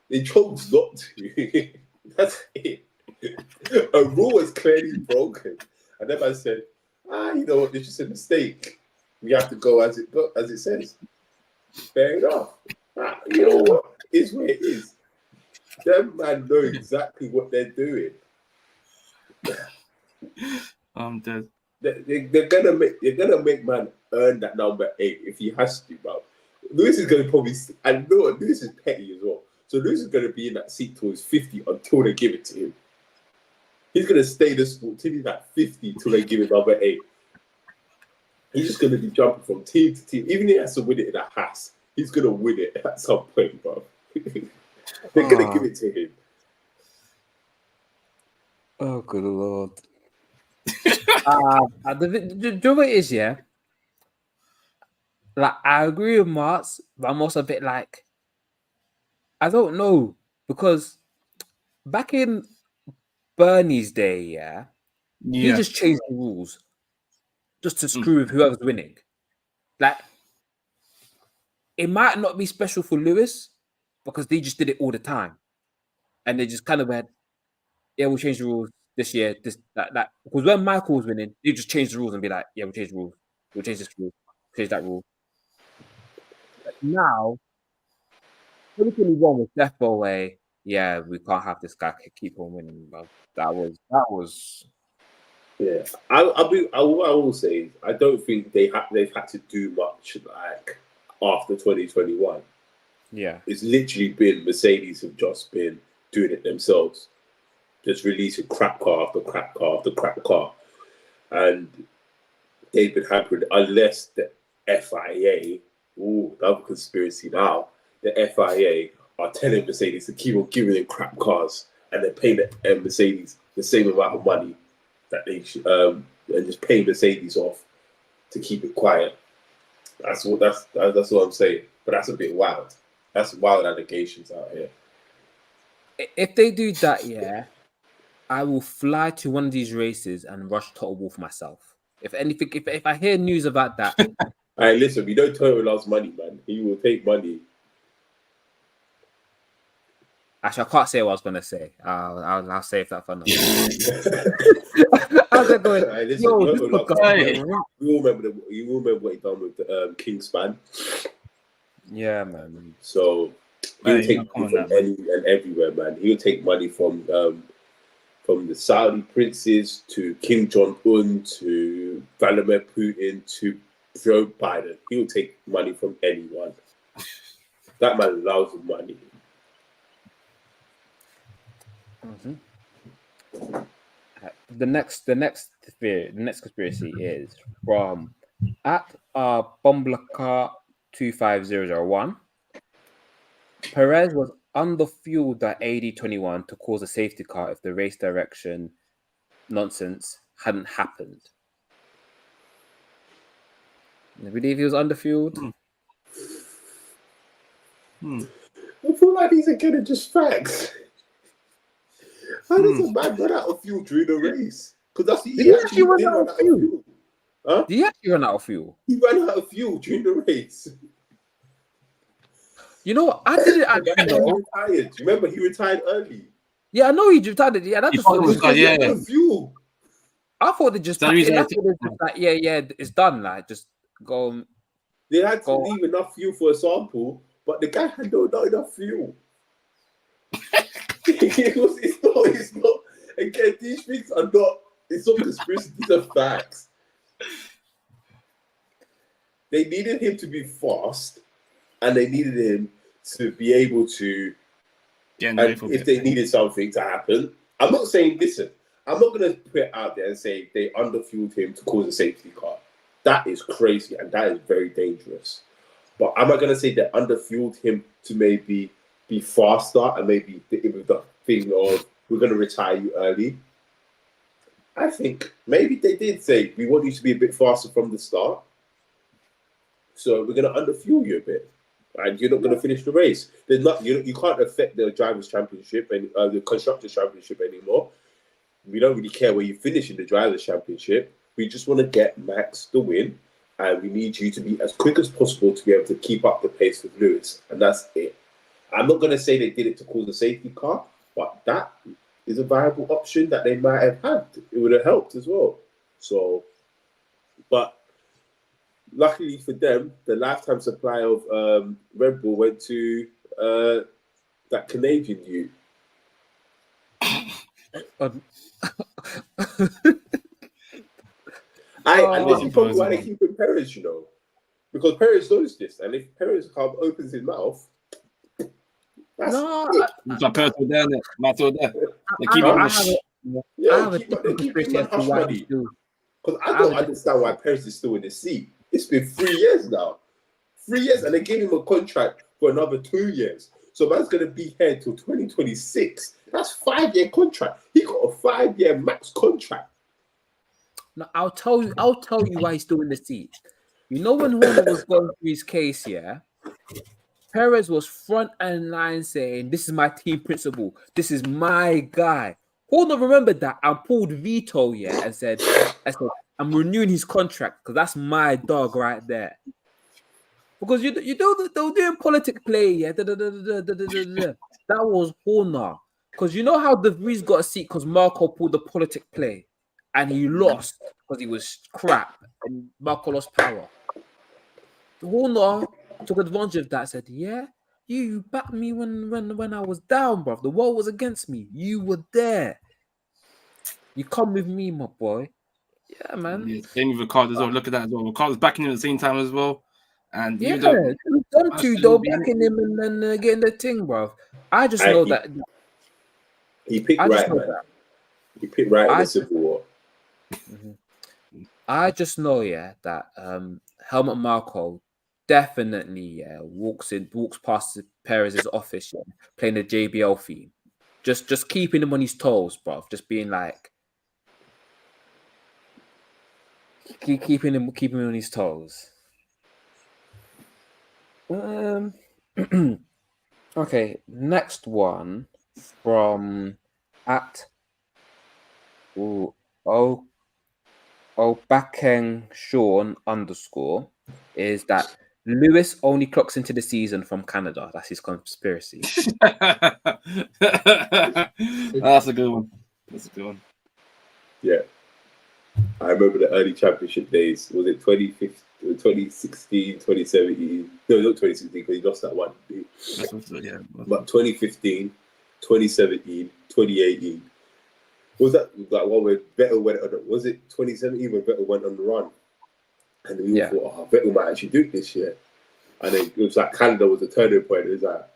They chose not to. That's it. A rule was clearly broken. And then man said, you know what, it's just a mistake. We have to go as it says. Fair enough. You know what? It's where it is. Them man know exactly what they're doing. I'm dead. They're gonna make man earn that number 8 if he has to, bro. Lewis is gonna probably. I know Lewis is petty as well, so Lewis is gonna be in that seat till he's 50 until they give it to him. He's gonna stay in the sport till he's at 50 till they give him number 8. He's just gonna be jumping from team to team, even if he has to win it in a house. He's gonna win it at some point, bro. They're gonna give it to him. Oh, good Lord. Do you know what it is, yeah? Like, I agree with Marks, but I'm also a bit like, I don't know, because back in Bernie's day, yeah, he just changed the rules just to screw with whoever's winning. Like, it might not be special for Lewis because they just did it all the time. And they just kind of went, yeah, we'll change the rules this year, that. Because when Michael was winning, they just changed the rules and be like, yeah, we'll change the rules. We'll change this rule. Change that rule. Now, 2021 was death away. Yeah, we can't have this guy keep on winning. But that was. Yeah, I will say is I don't think they've had to do much like after 2021. Yeah, it's literally been Mercedes have just been doing it themselves, just releasing crap car after crap car after crap car, and they've been hampered unless the FIA. Another conspiracy now. The FIA are telling Mercedes to keep on giving them crap cars, and they're paying the Mercedes the same amount of money that they should, and just pay Mercedes off to keep it quiet. That's what I'm saying. But that's a bit wild. That's wild allegations out here. If they do that, yeah, I will fly to one of these races and rush Total Wolf myself. If anything, if I hear news about that, Hey, listen, we know Toto loves money, man. He will take money. actually, I can't say what I was gonna say. I'll save that for another. I was going. Hey, listen, Yo, Toto this loves podcast, money. You will remember what he done with the Kingspan. Yeah, man. So he'll take money from any and everywhere, man. He'll take money from the Saudi princes to Kim Jong-un to Vladimir Putin to Joe Biden. He'll take money from anyone. That man loves money. Mm-hmm. The next conspiracy is from at Bumblecar 25001. Perez was underfueled at AD21 to cause a safety car if the race direction nonsense hadn't happened. You believe he was underfueled? I feel like these are getting just facts. How does a man run out of fuel during a race? Because he actually did run out of fuel. Huh? Did he actually run out of fuel? He ran out of fuel during the race. You know what? I didn't actually know. He retired. Remember, he retired early. Yeah, I know he retired. Yeah, that's just fuel. I thought they just like, yeah, it's done. Like, just go. They had to leave enough fuel for a sample, but the guy had not enough fuel. It's not. Again, these things are not. It's not conspiracy. These are facts. They needed him to be fast, and they needed him to be able to. If they needed something to happen, I'm not saying. Listen, I'm not going to put it out there and say they underfueled him to cause a safety car. That is crazy, and that is very dangerous. But am I going to say they underfueled him to maybe be faster and maybe with the thing of we're going to retire you early? I think maybe they did say we want you to be a bit faster from the start, so we're going to underfuel you a bit, and you're not going to finish the race. There's not you can't affect the drivers' championship and the constructors' championship anymore. We don't really care where you finish in the drivers' championship. We just want to get Max the win, and we need you to be as quick as possible to be able to keep up the pace with Lewis, and that's it. I'm not going to say they did it to cause a safety car, but that is a viable option that they might have had. It would have helped as well. So, but luckily for them, the lifetime supply of Red Bull went to that Canadian youth. And this is probably why they keep in Perez, you know, because Perez knows this, and if Perez opens his mouth, that's Perez there. They keep hush money. Because I don't understand why Perez is still in the seat. It's been 3 years now. 3 years, and they gave him a contract for another 2 years. So man's going to be here until 2026. That's 5-year contract. He got a 5-year max contract. No, I'll tell you why he's still in the seat. You know when Horner was going through his case, yeah? Perez was front and line saying, "This is my team principal. This is my guy." Horner remembered that and pulled veto, yeah, and said, "I'm renewing his contract because that's my dog right there." Because you know they were doing politic play, yeah. That was Horner. Because you know how De Vries got a seat because Marco pulled the politic play, and he lost because he was crap, and Marco lost power. Horner took advantage of that. Said, "Yeah, you backed me when I was down, bro. The world was against me. You were there. You come with me, my boy." Yeah, man. Yeah, same with Ricardo as well. Look at that as well. Ricardo's backing him at the same time as well. And yeah, them two though backing him and then getting the thing, bro. I just know that he picked right, man. He picked right in the Civil War. Mm-hmm. I just know, yeah, that Helmut Marko definitely walks past Perez's office, yeah, playing the JBL theme, just keeping him on his toes, bro. Just being like, keeping him on his toes. Okay, next one from Bakeng Sean _ is that Lewis only clocks into the season from Canada. That's his conspiracy. That's a good one. Yeah. I remember the early championship days. Was it 2016, 2017? No, not 2016 because he lost that one. Yeah. But 2015, 2017, 2018. Was that like one where Vettel went on? Was it 2017 when Vettel went on the run? And we all thought, Vettel might actually do it this year. And then it was like Canada was the turning point. It was like,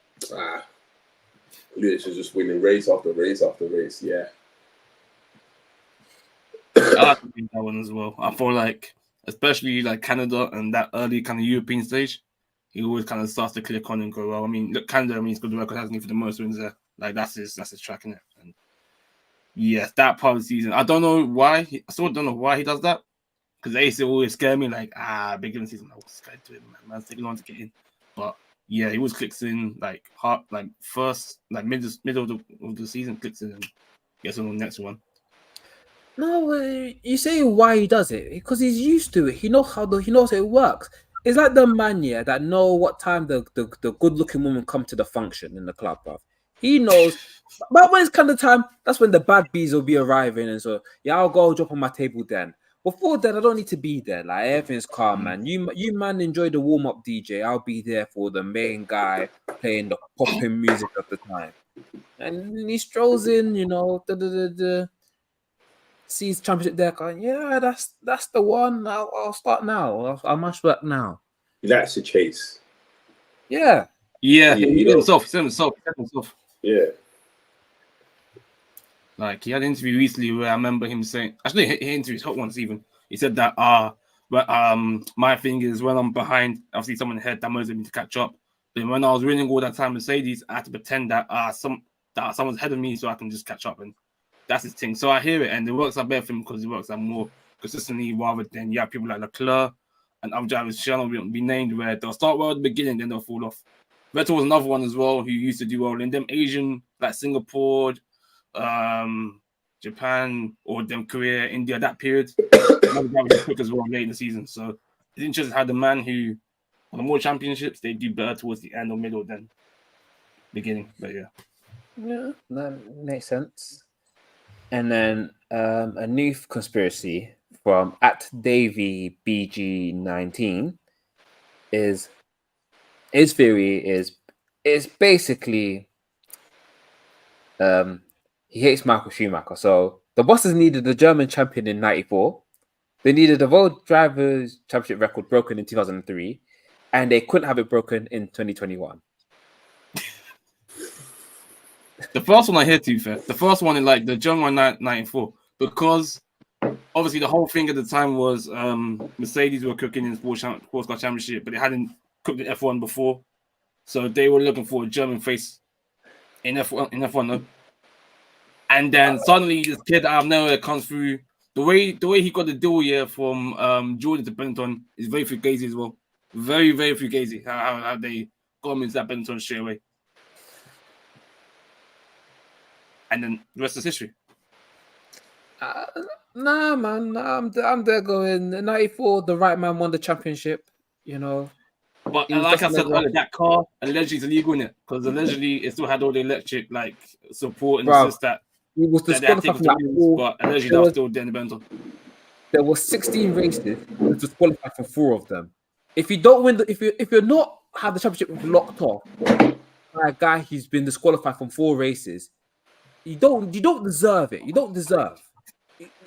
Lewis was just winning race after race after race. Yeah. I like that one as well. I feel like, especially like Canada and that early kind of European stage, he always kind of starts to click on and go, well, I mean, look, Canada, he's got the record, hasn't he, for the most wins there? Like, that's his track, innit? And yes, that part of the season. I don't know why. I still don't know why he does that. Because they used to always scare me, like, beginning of the season, like, what's this guy doing, man? Man's taking long to get in. But yeah, he always clicks in, like, first, like, middle of the season, clicks in and gets on the next one. No, you say why he does it because he's used to it. He knows it works. It's like the man, yeah, that know what time the good-looking women come to the function in the club, bro. He knows, but when it's kind of time, that's when the bad bees will be arriving, and so yeah, I'll go drop on my table then. Before then, I don't need to be there. Like everything's calm, man. You man enjoy the warm-up DJ. I'll be there for the main guy playing the popping music at the time, and he strolls in, you know, sees championship there, going, yeah, that's the one. I'll start now. I must work now. He likes to chase. Yeah. Yeah, he did himself. He said himself. Yeah. Like he had an interview recently where I remember him saying, actually, he interviewed hot ones even. He said that my thing is when I'm behind, obviously someone ahead that motivates me to catch up. Then when I was winning all that time Mercedes, I had to pretend that someone's ahead of me so I can just catch up, and that's his thing. So I hear it, and it works out better for him because it works out more consistently rather than you have people like Leclerc and other drivers shall not be named where they'll start well at the beginning, then they'll fall off. Vettel was another one as well who used to do well in them Asian, like Singapore, Japan, or them Korea, India, that period. another guy was quick as well late in the season. So it's interesting how the man who won more championships, they do better towards the end or middle than beginning. But yeah. Yeah, that makes sense. And then a new conspiracy from at Davy BG19 is his theory is basically he hates Michael Schumacher. So the bosses needed the German champion in '94. They needed the World Drivers' Championship record broken in 2003, and they couldn't have it broken in 2021. The first one I hear, to be fair, the first one in like the German 94, because obviously the whole thing at the time was Mercedes were cooking in sports car championship, but they hadn't cooked in F1 before, so they were looking for a German face in F1. No? And then suddenly this kid out of nowhere comes through. The way he got the deal here from Jordan to Benetton is very fugazi as well. Very, very fugazi. How they got him into that Benetton straight away. And then the rest is history. Nah, man. I'm there going 94. The right man won the championship. You know. But like I said earlier, that car allegedly is illegal in it because allegedly it still had all the electric like support and assist that. He was disqualified from but allegedly that was still there in the Benetton. There were 16 races. He was disqualified for 4 of them. If you don't win, if you're not have the championship locked off by a guy who's been disqualified from 4 races, you don't deserve it. You don't deserve.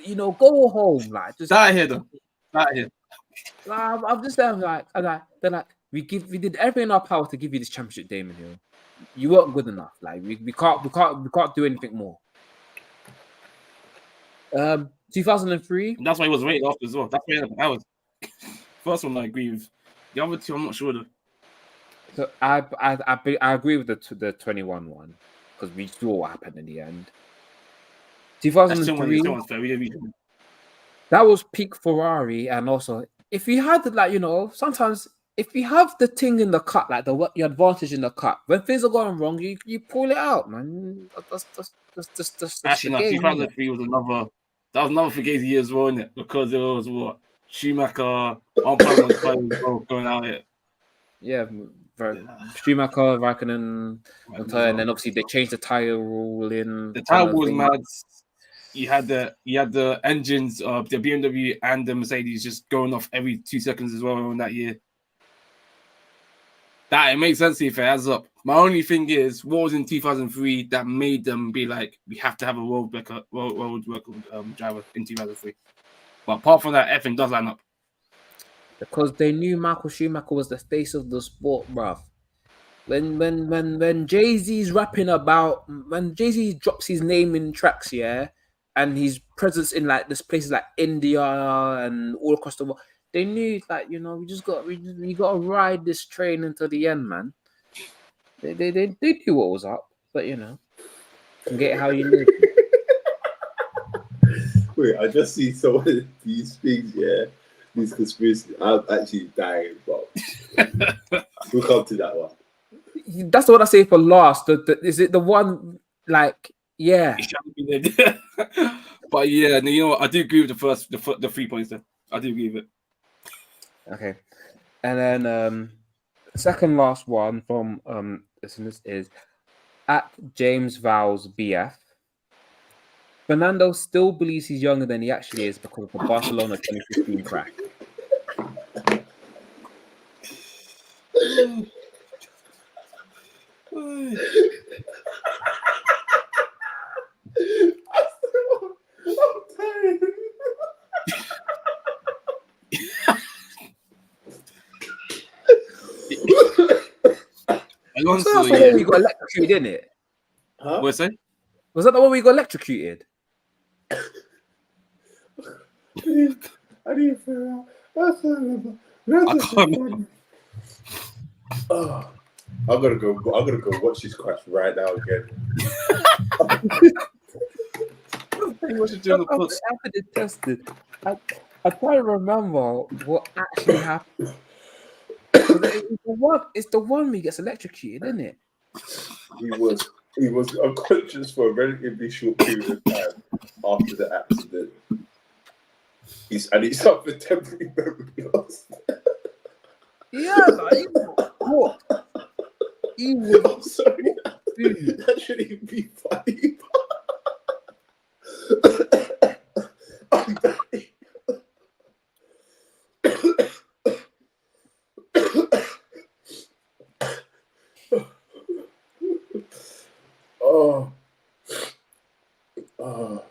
You know, go home, like just. That here though. That here. I'm just saying, they're like, we did everything in our power to give you this championship, Damon Hill. You weren't good enough. Like we can't do anything more. 2003. That's why he was rated after as well. That's why I was. First one I agree with. The other two I'm not sure though. So I agree with the 21 one because we saw what happened in the end. 2003. That was peak Ferrari, and also if you had sometimes if you have the thing in the cut, like your advantage in the cut, when things are going wrong, you pull it out, man. That's actually no. 2003 was another. That was another fugazi year as well, isn't it? Because it was what Schumacher, going out here. Yeah, Schumacher, Raikkonen, and then obviously they changed the tire rule in. The tire rule was mad. You had the engines of the BMW and the Mercedes just going off every 2 seconds as well in that year. That it makes sense if it adds up. My only thing is, what was in 2003 that made them be like, we have to have a world record driver in 2003. But apart from that, everything does line up. Because they knew Michael Schumacher was the face of the sport, bruv. When Jay-Z's rapping about, when Jay-Z drops his name in tracks, yeah, and his presence in like this places like India and all across the world, they knew like we got to ride this train until the end, man. They knew what was up, but get it how you live. Wait, I just see some of these things, yeah. These conspiracies. I'm actually dying, but we'll come to that one. That's what I say for last. Is it the one like? Yeah. But yeah, you know what? I do agree with the 3 points there. I do agree with it. Okay. And then second last one from listeners is at James Vowles BF. Fernando still believes he's younger than he actually is because of the Barcelona 2015 crash. Was that the one where you got electrocuted, didn't it? Huh? What's that? Was that the one where you got electrocuted? I didn't feel that. I can't remember. Oh, I'm gonna go watch this crash right now again. After they tested, I can't remember what actually happened. It's the one where he gets electrocuted, isn't it? He was unconscious for a relatively short period of time after the accident. and he suffered temporary memory loss. Yeah, like, what? He was. I'm sorry. Dude. That shouldn't even be funny. I'm dying. Oh. Oh.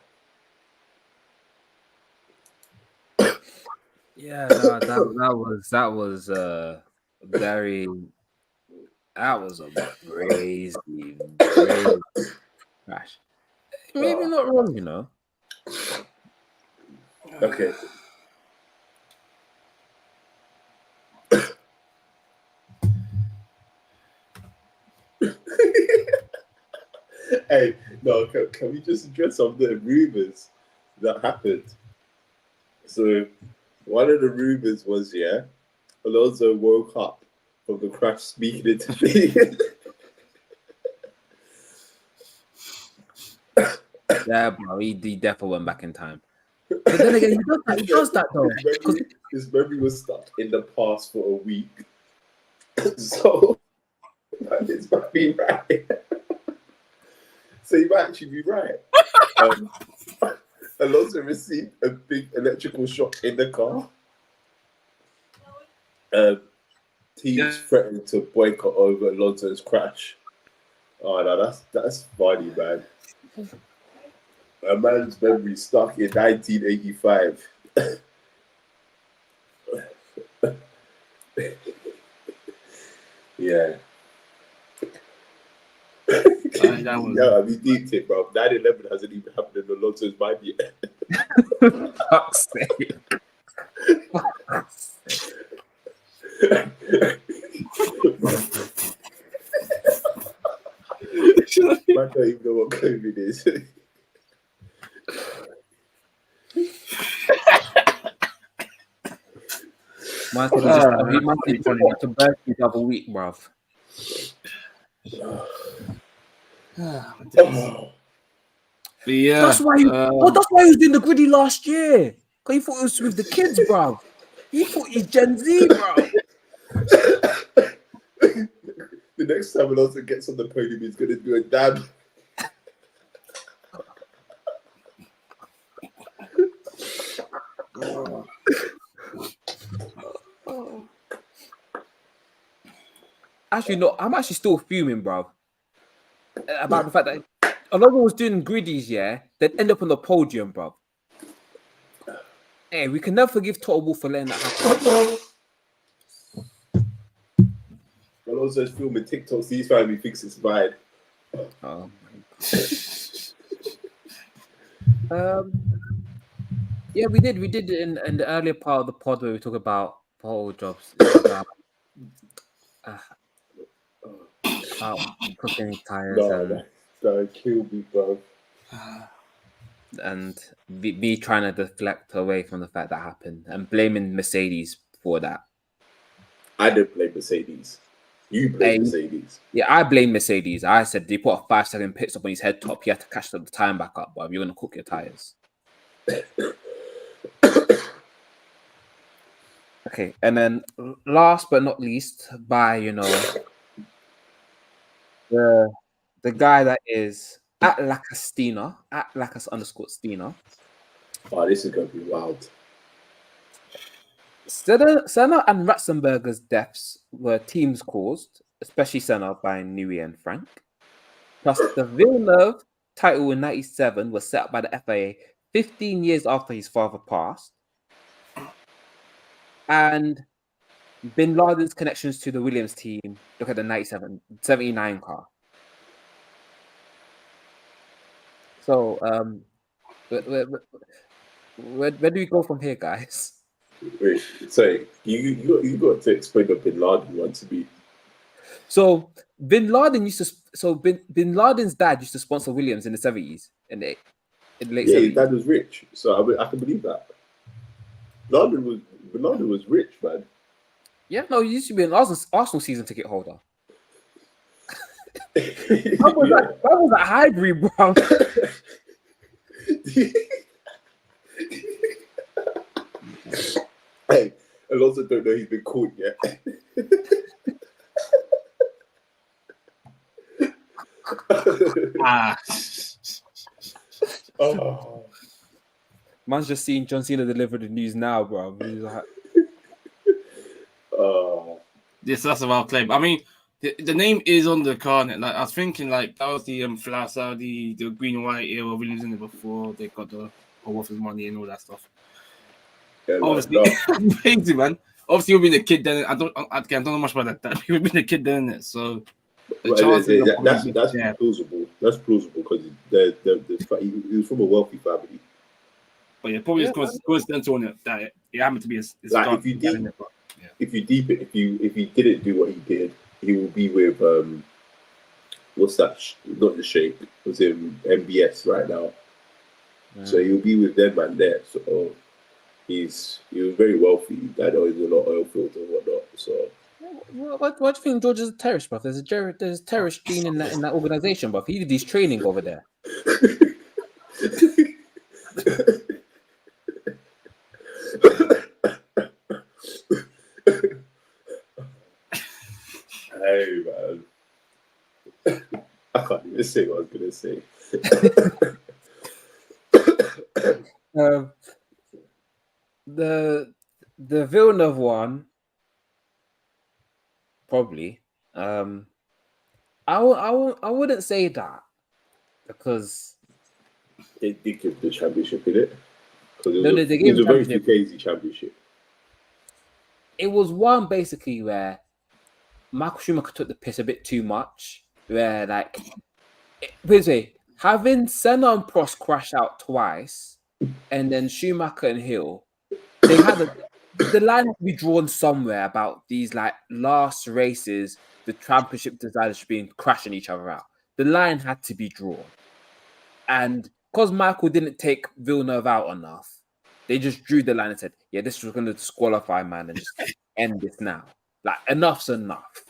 Yeah, no, that was very. That was a crazy crash. Maybe not wrong, you know. Okay. Hey, no, can we just address some of the rumors that happened? So, one of the rumors was, Alonso woke up from the crash speaking into me. Yeah, bro, he definitely went back in time. But then again, he does that though. His memory was stuck in the past for a week. So, this might be right. So, he might actually be right. Alonso received a big electrical shock in the car. Teams threatened to boycott over Alonso's crash. Oh no, that's funny, man. A man's memory stuck in 1985. Yeah. Yeah, I mean, deep tip, bro. 9/11 hasn't even happened in Alonso's mind yet. Fuck's sake. I don't even know what COVID is. Man said he must be trying to birth you the other week, bruv. Yeah, that's why he was doing the gritty last year. Cause he thought it was with the kids, bruv. He thought he's Gen Z, bruv. The next time Alonso gets on the podium, he's gonna do a dab. Actually, no, I'm actually still fuming, bruv, about the fact that Alonso was doing griddies, then end up on the podium, bruv. Hey, we can never forgive Total Wolf for letting that happen. Alonso's filming TikToks. He's family thinks it's bad. Oh my god. Yeah, we did it in the earlier part of the pod where we talk about pole jobs. It's about cooking tires Don't kill me, bro. And be trying to deflect away from the fact that happened and blaming Mercedes for that. I didn't blame Mercedes. You blame Mercedes. Yeah, I blame Mercedes. I said they put a 5-second pit stop on his head top. He had to catch the time back up, but you're gonna cook your tires. Okay, and then last but not least, by the guy that is at Lacastina, at Lacas_Stina. Oh, this is gonna be wild. Senna and Ratzenberger's deaths were teams caused, especially Senna by Newey and Frank. Plus, the Villeneuve title in '97 was set up by the FIA 15 years after his father passed. And Bin Laden's connections to the Williams team. Look at the 79 car. So, where do we go from here, guys? Wait, so you got to explain what Bin Laden wants to be. So Bin Laden Bin Laden's dad used to sponsor Williams in the 70s, in the late 70s. His dad was rich, so I can believe that. Bin Laden was rich, man. Yeah, no, he used to be an Arsenal season ticket holder. That was a hybrid, bro. Hey, Alonso don't know he's been caught yet. Oh. Man's just seeing John Cena deliver the news now, bro. He's like, Yes, that's a wild claim. I mean, the name is on the card. Like I was thinking, like that was the Flasa, the green and white era Williams in it before they got the whole of his money and all that stuff. Yeah, Obviously, crazy man. Obviously, you've been a kid then. I don't know much about that. You've been a kid then, it so. That's plausible. That's plausible because he was from a wealthy family. But yeah, probably it's coincidental on it that it happened to be his like if you deep it, if he didn't do what he did, he will be with what's that? Not the Shape. It was in MBS right now. So he'll be with them and there. So he was very wealthy. Dad owns a lot of oil fields and whatnot. So. What do you think George is a terrorist, bruv? There's a terrorist gene in that organization, bruv. He did his training over there. Hey man, I can't even say what I was gonna say. The Villeneuve one. Probably. I wouldn't say that because they did give the championship in it. Because they gave it was a very crazy championship. It was one basically where Michael Schumacher took the piss a bit too much. Where like, having Senna and Prost crash out twice, and then Schumacher and Hill, they had the line had to be drawn somewhere about these like last races, the championship designers should be crashing each other out. The line had to be drawn. And because Michael didn't take Villeneuve out enough, they just drew the line and said, yeah, this was going to disqualify, man, and just end this now. Like, enough's enough.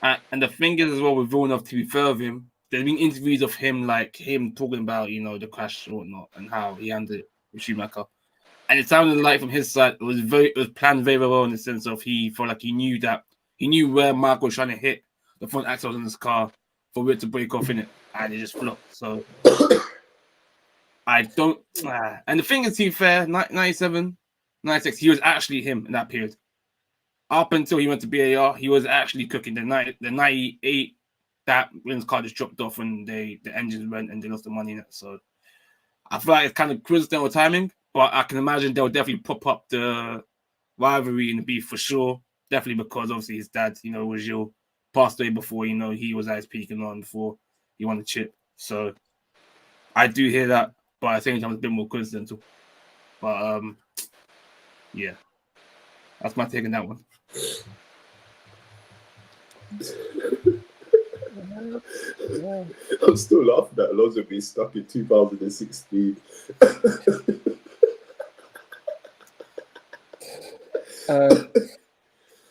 And the thing is as well with Villeneuve, to be fair of him, there's been interviews of him talking about, the crash or whatnot and how he handled it with Schumacher. And it sounded like from his side, it was planned very well in the sense of he felt like he knew where Mark was trying to hit the front axles in his car for it to break off in it, and it just flopped. So I don't. And the thing is, to be fair, 97, 96, he was actually him in that period. Up until he went to BAR, he was actually cooking. The 98, that Williams car just dropped off when the engines went and they lost the money in it. So I feel like it's kind of coincidental timing, but I can imagine they'll definitely pop up the rivalry in the beef for sure. Definitely because obviously his dad, was Gilles, passed away before, he was at his peak and on before he won the chip. So I do hear that, but I think it's a bit more coincidental. But yeah, that's my take on that one. I'm still laughing at Alonso being stuck in 2016.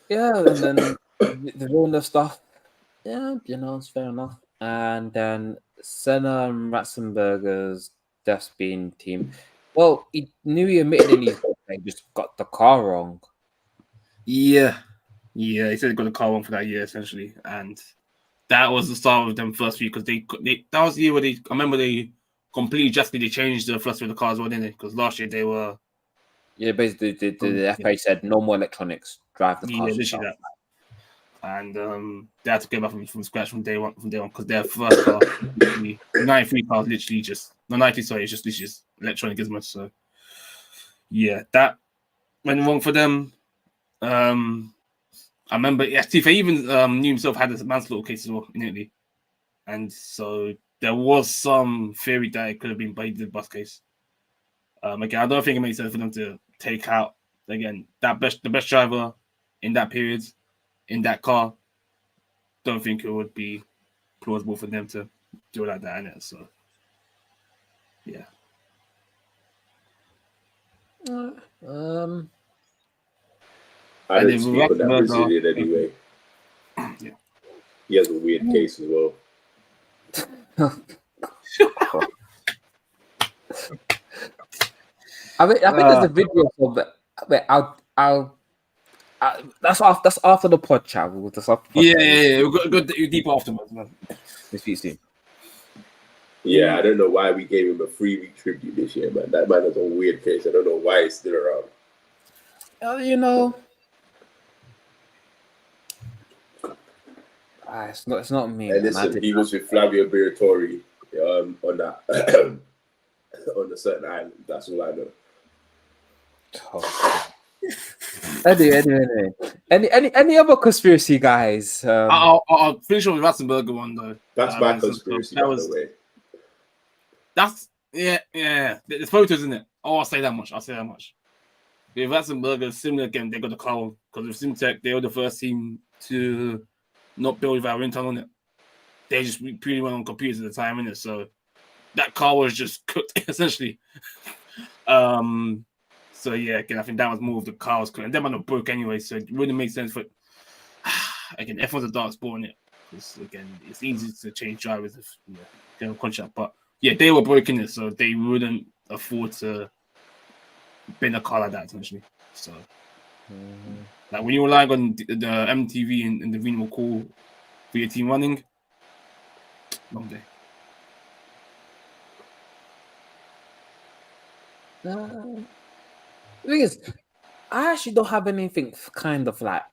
Yeah, and then the Villeneuve stuff, it's fair enough. And then Senna and Ratzenberger's Death Bean team. Well, he admitted in his they just got the car wrong. Yeah, he said they got the car wrong for that year essentially, and that was the start of them first week because that was the year where I remember they completely drastically changed the philosophy of the cars, didn't they? Because last year they were basically the FA said no more electronics, drive the cars yourself. That. And they had to get back from scratch from day one because their first car, the 93 car, literally just no 90. Sorry, it's just literally just electronic gizmos. So yeah, that went wrong for them. I remember, Steve even knew himself had a manslaughter case as well in Italy, and so there was some theory that it could have been by the bus case. Again, I don't think it makes sense for them to take out again the best driver in that period in that car. Don't think it would be plausible for them to do it like that in it. So yeah. I didn't see it on that Brazilian anyway. Yeah. He has a weird case as well. I think there's a video of that. Wait, that's after the pod chat. That's after the pod chat. Yeah. We'll go deep afterwards, man. We'll speak soon. Yeah, I don't know why we gave him a 3-week tribute this year, man. That man is a weird case. I don't know why he's still around. You know, it's not me. And Man. listen, he was with Flavio Briatore on that on a certain island. That's all I know. Oh. Anyway. Any other conspiracy, guys? I'll finish with the Ratzenberger one though. That's my conspiracy, by the way. That's yeah. There's photos in it. Oh, I'll say that much. With Ratzenberger, similar again, they got the car because with Simtech, they were the first team to not build without wind tunnel on it. They just pretty well on computers at the time, innit? So that car was just cooked essentially. So yeah, again, I think that was more of the car was cooked, and them man broke anyway, so it wouldn't make sense for. Again, F1's a dark sport, innit? Because again, it's easy to change drivers if get a contract, but yeah, they were breaking it, so they wouldn't afford to bend a car like that essentially. So, like when you're relying on the MTV and the renal call for your team running, long day. The thing is, I actually don't have anything kind of like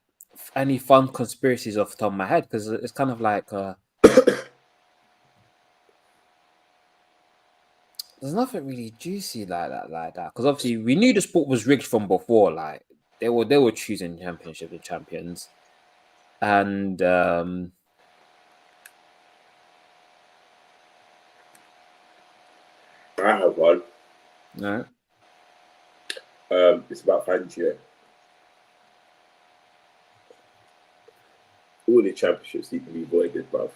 any fun conspiracies off the top of my head because it's kind of like there's nothing really juicy like that. Because obviously we knew the sport was rigged from before. Like they were choosing championship and champions, and I have one. no. It's about Fangio. All the championships need to be voided, bruv.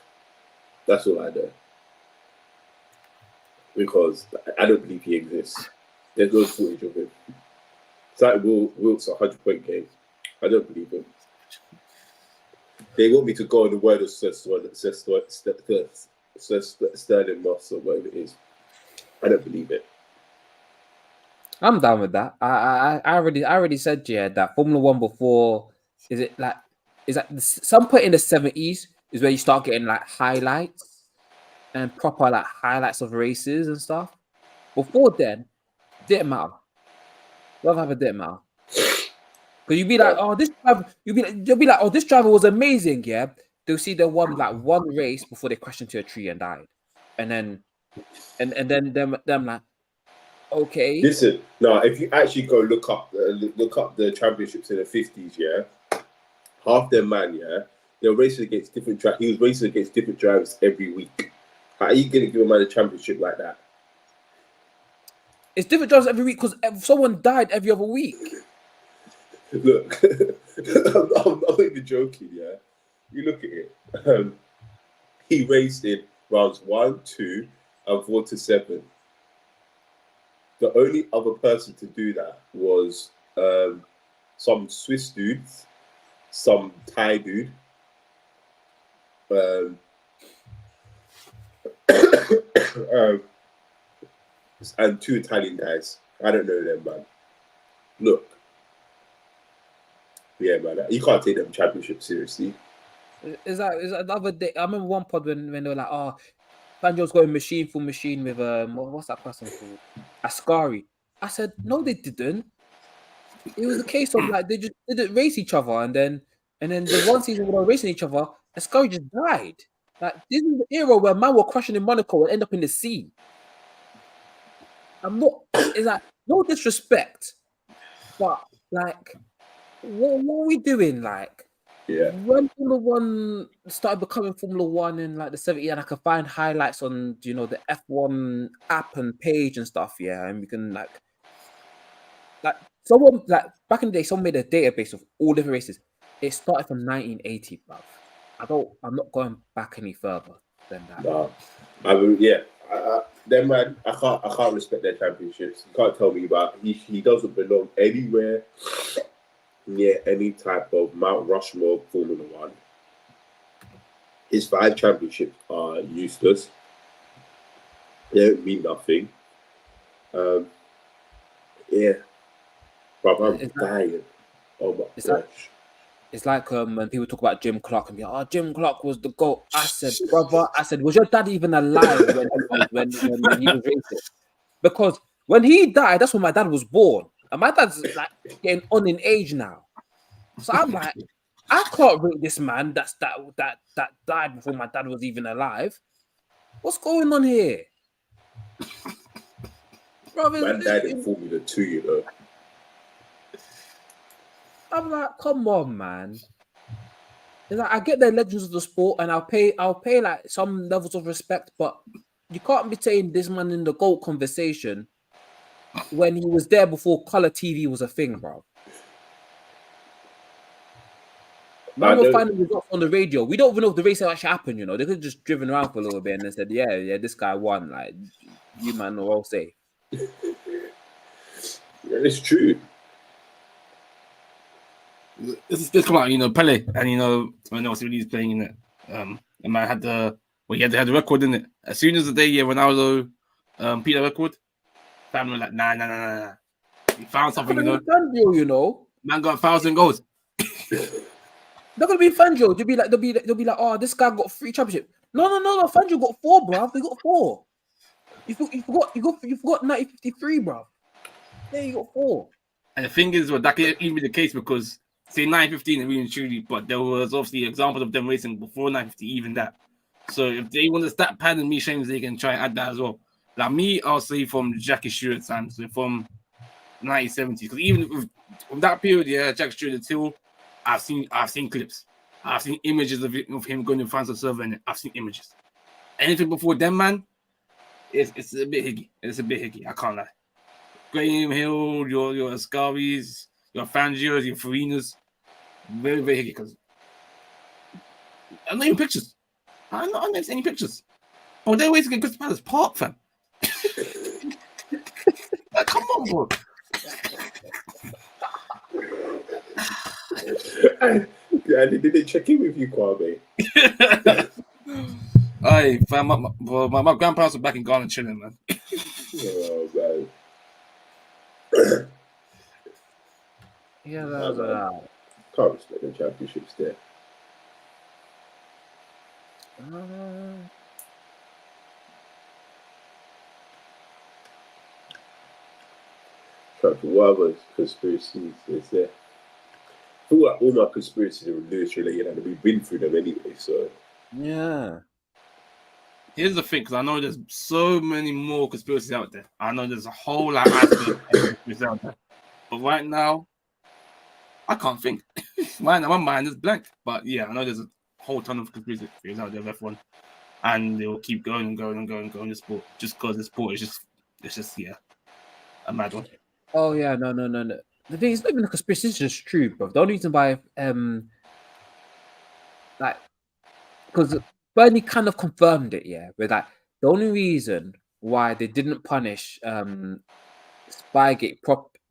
That's all I know. Because I don't believe he exists. There's no footage of him. It's like Wilkes 100-point game. I don't believe him. They want me to go on the word of Sterling Moss or whatever it is. I don't believe it. I'm down with that. I already said that Formula One before is that some point in the 70s is where you start getting like highlights and proper like highlights of races and stuff. Before then, didn't matter. Whatever didn't matter. Because you'd be like, oh, this driver, you'll be like, oh, this driver was amazing, yeah. They'll see they won like one race before they crashed into a tree and died, and then them like. Okay. Listen, no. If you actually go look up the championships in the 50s, yeah, half their man, yeah, they're racing against different drivers. He was racing against different drivers every week. How are you gonna give a man a championship like that? It's different drivers every week because someone died every other week. Look, I'm not even joking. Yeah, you look at it. He raced in rounds 1, 2, and 4 to 7. The only other person to do that was some Swiss dude, some Thai dude, and 2 Italian guys. I don't know them, man. Look. Yeah, man. You can't take them championships seriously. Is that the other day? I remember one pod when they were like, oh, Banjo's going machine for machine with what's that person called? Ascari. I said, no, they didn't. It was a case of like they just didn't race each other, and then the one season when they were racing each other, Ascari just died. Like this is the era where man were crashing in Monaco and end up in the sea. I'm not. It's like no disrespect, but like, what are we doing? Like, Yeah. when Formula One started becoming Formula One in like the 70s, and I could find highlights on the F1 app and page and stuff, yeah, and we can like someone like back in the day, someone made a database of all different races. It started from 1980, bruv. I'm not going back any further than that. No, I mean, yeah. Them man, I can't respect their championships. You can't tell me about he doesn't belong anywhere near any type of Mount Rushmore Formula One. His 5 championships are useless. They don't mean nothing. Yeah. But I'm It's dying. Oh my it's like gosh. it's like when people talk about Jim Clark and be like, "Oh, Jim Clark was the GOAT." I said, brother, was your dad even alive when he was racing? Because when he died, that's when my dad was born, and my dad's like getting on in age now. So I'm like, I can't rate this man that died before my dad was even alive. What's going on here, brother? Man died in Formula 2, you know. I'm like, come on, man. It's like, I get the legends of the sport, and I'll pay like some levels of respect, but you can't be saying this man in the GOAT conversation when he was there before color TV was a thing, bro. Man, we're finding results on the radio. We don't even know if the race actually happened. You know, they could have just driven around for a little bit and then said, "Yeah, this guy won." Like, you man know all say. Yeah, it's true. It's come out, you know, Pele, and you know, when obviously when he's playing in it, the man had he had the record in it. As soon as the day Ronaldo beat the record, family were like, nah. He found something, you know. Fangio, you know, Man got 1,000 goals. they're gonna be Fangio. They'll be like, "Oh, this guy got 3 championship." No. Fangio got 4, bro. They got 4. You forgot 1953, bro. Yeah, you got 4. And the thing is, well, that could even be the case because say 915 and really and truly, but there was obviously examples of them racing before 950, even that. So if they want to start padding me shames, they can try and add that as well. Like me, I'll say from Jackie Stewart times, so from 1970s, because even with that period, yeah, Jackie Stewart until I've seen clips, I've seen images of him going to France and server, and I've seen images. Anything before them, man, it's a bit higgy. It's a bit higgy. I can't lie. Graham Hill, your Ascaris, your Fangios, your Farinas, very, very higgy because I'm not even pictures. I'm not even any pictures. But they're waiting at Crystal Palace Park, fam. Like, come on, bro. Yeah, did they check in with you, Kwame? Hey, fam, my grandparents are back in Ghana chilling, man. Oh, man. Yeah, that was Can't respect the championships there. What other conspiracies is there? I feel like all my conspiracies are military related, and we've been through them anyway. So yeah. Here's the thing, because I know there's so many more conspiracies out there. I know there's a whole lot of conspiracies out there. But right now, I can't think. Right now, my mind is blank. But yeah, I know there's a whole ton of conspiracy theories out there of F1. And they will keep going and going and going and going in the sport. Just because the sport is just a mad one. Oh yeah, no. The thing is, not even a conspiracy. It's just true, bro. The only reason why, like, because Bernie kind of confirmed it, yeah. With that, the only reason why they didn't punish Spygate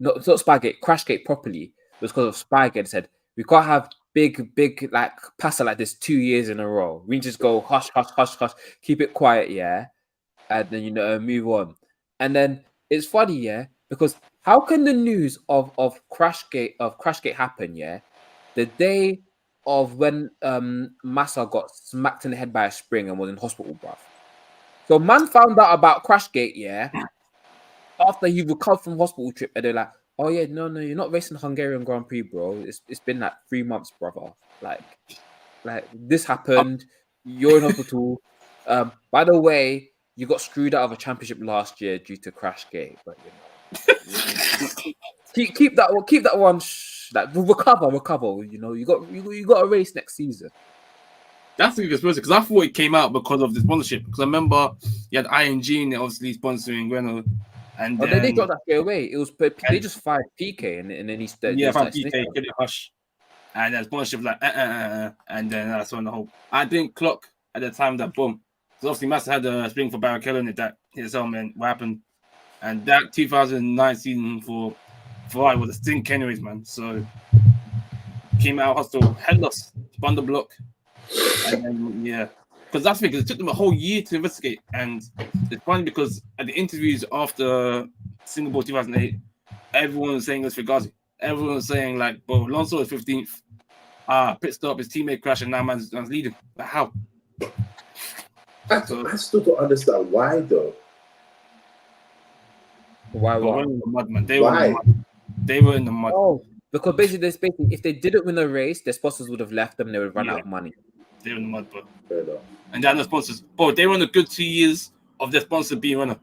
not Spygate, Crashgate properly was because of Spygate said we can't have big like passer like this 2 years in a row. We just go hush, keep it quiet, yeah, and then move on. And then it's funny, yeah, because how can the news of Crashgate happen, yeah, the day of when Massa got smacked in the head by a spring and was in hospital, bruv. So man found out about Crashgate, yeah, after he recovered from hospital trip, and they're like, "Oh yeah, no, you're not racing the Hungarian Grand Prix, bro. It's been like 3 months, brother. Like this happened. You're in hospital. By the way, you got screwed out of a championship last year due to Crashgate, but keep that one. Like recover. You got a race next season." That's the conspiracy because I thought it came out because of the sponsorship. Because I remember you had ING and obviously sponsoring Renault, and then they dropped that straight away. It was they just fired PK and then he started. Yeah, fired PK, get it hush, and then sponsorship like and then that's when the whole. I didn't clock at the time that boom. So obviously Massa had a spring for Barrichello in it that hit his helmet. What happened? And that 2009 season for Ferrari was a stink anyways, man. So came out hostile, headless, spun the block. And then, yeah, because that's because it took them a whole year to investigate. And it's funny because at the interviews after Singapore 2008, everyone was saying it was Fugazi. Everyone was saying like, bro, Alonso is 15th. Pit stop, his teammate crashed, and now man's leading. Like how? I still don't understand why though. Why? But What? we're in the mud, man. They Why? were in the mud. Oh, because basically, if they didn't win the race, their sponsors would have left them. They would run out of money. They were in the mud, bro. Fair enough. And then the sponsors, bro, they were on a good 2 years of their sponsor being runner.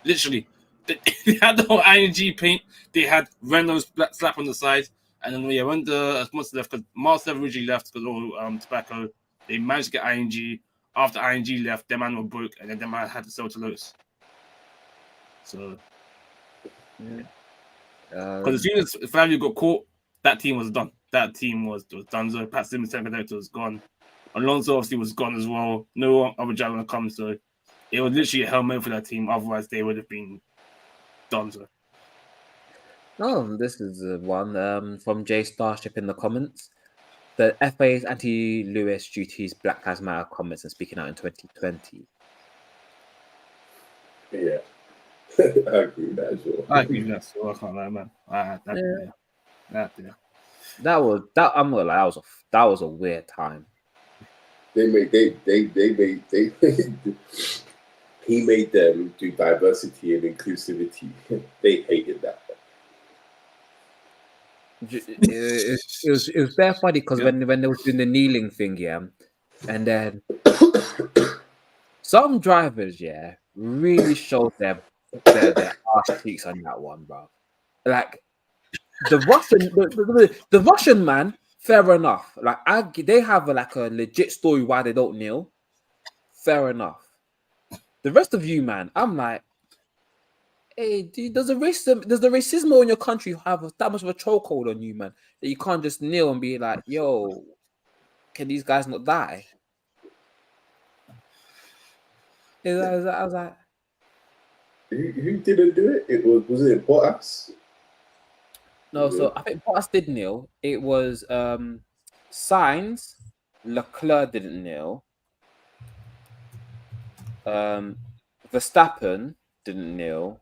Literally. They had the whole ING paint. They had Renault's slap on the side. And then when the sponsor left, because Marcel originally left because of tobacco, they managed to get ING. After ING left, their man were broke, and then their man had to sell to Lotus. So, because as soon as Flavio got caught, that team was done. That team was done. So Pat Simmons, second director, was gone. Alonso obviously was gone as well. No other driver to come, so it was literally a hell move for that team. Otherwise, they would have been done. So. Oh, this is one from Jay Starship in the comments. The FA's anti-Lewis duties Black Lives Matter comments and speaking out in 2020. Yeah. I agree with that as well. I agree with that, so I can't lie, man. That was that. I'm gonna lie. That was a weird time. He made them do diversity and inclusivity. They hated that. It was very funny because when they was doing the kneeling thing, yeah, and then some drivers, yeah, really showed their arse cheeks on that one, bro. Like the Russian man, fair enough. Like they have a legit story why they don't kneel. Fair enough. The rest of you, man, I'm like, hey, dude, does the racism in your country have that much of a chokehold on you, man, that you can't just kneel and be like, yo, can these guys not die? I was like, who didn't do it? Was it Bottas? no, so I think Bottas did kneel. It was Sainz, Leclerc didn't kneel. Verstappen didn't kneel.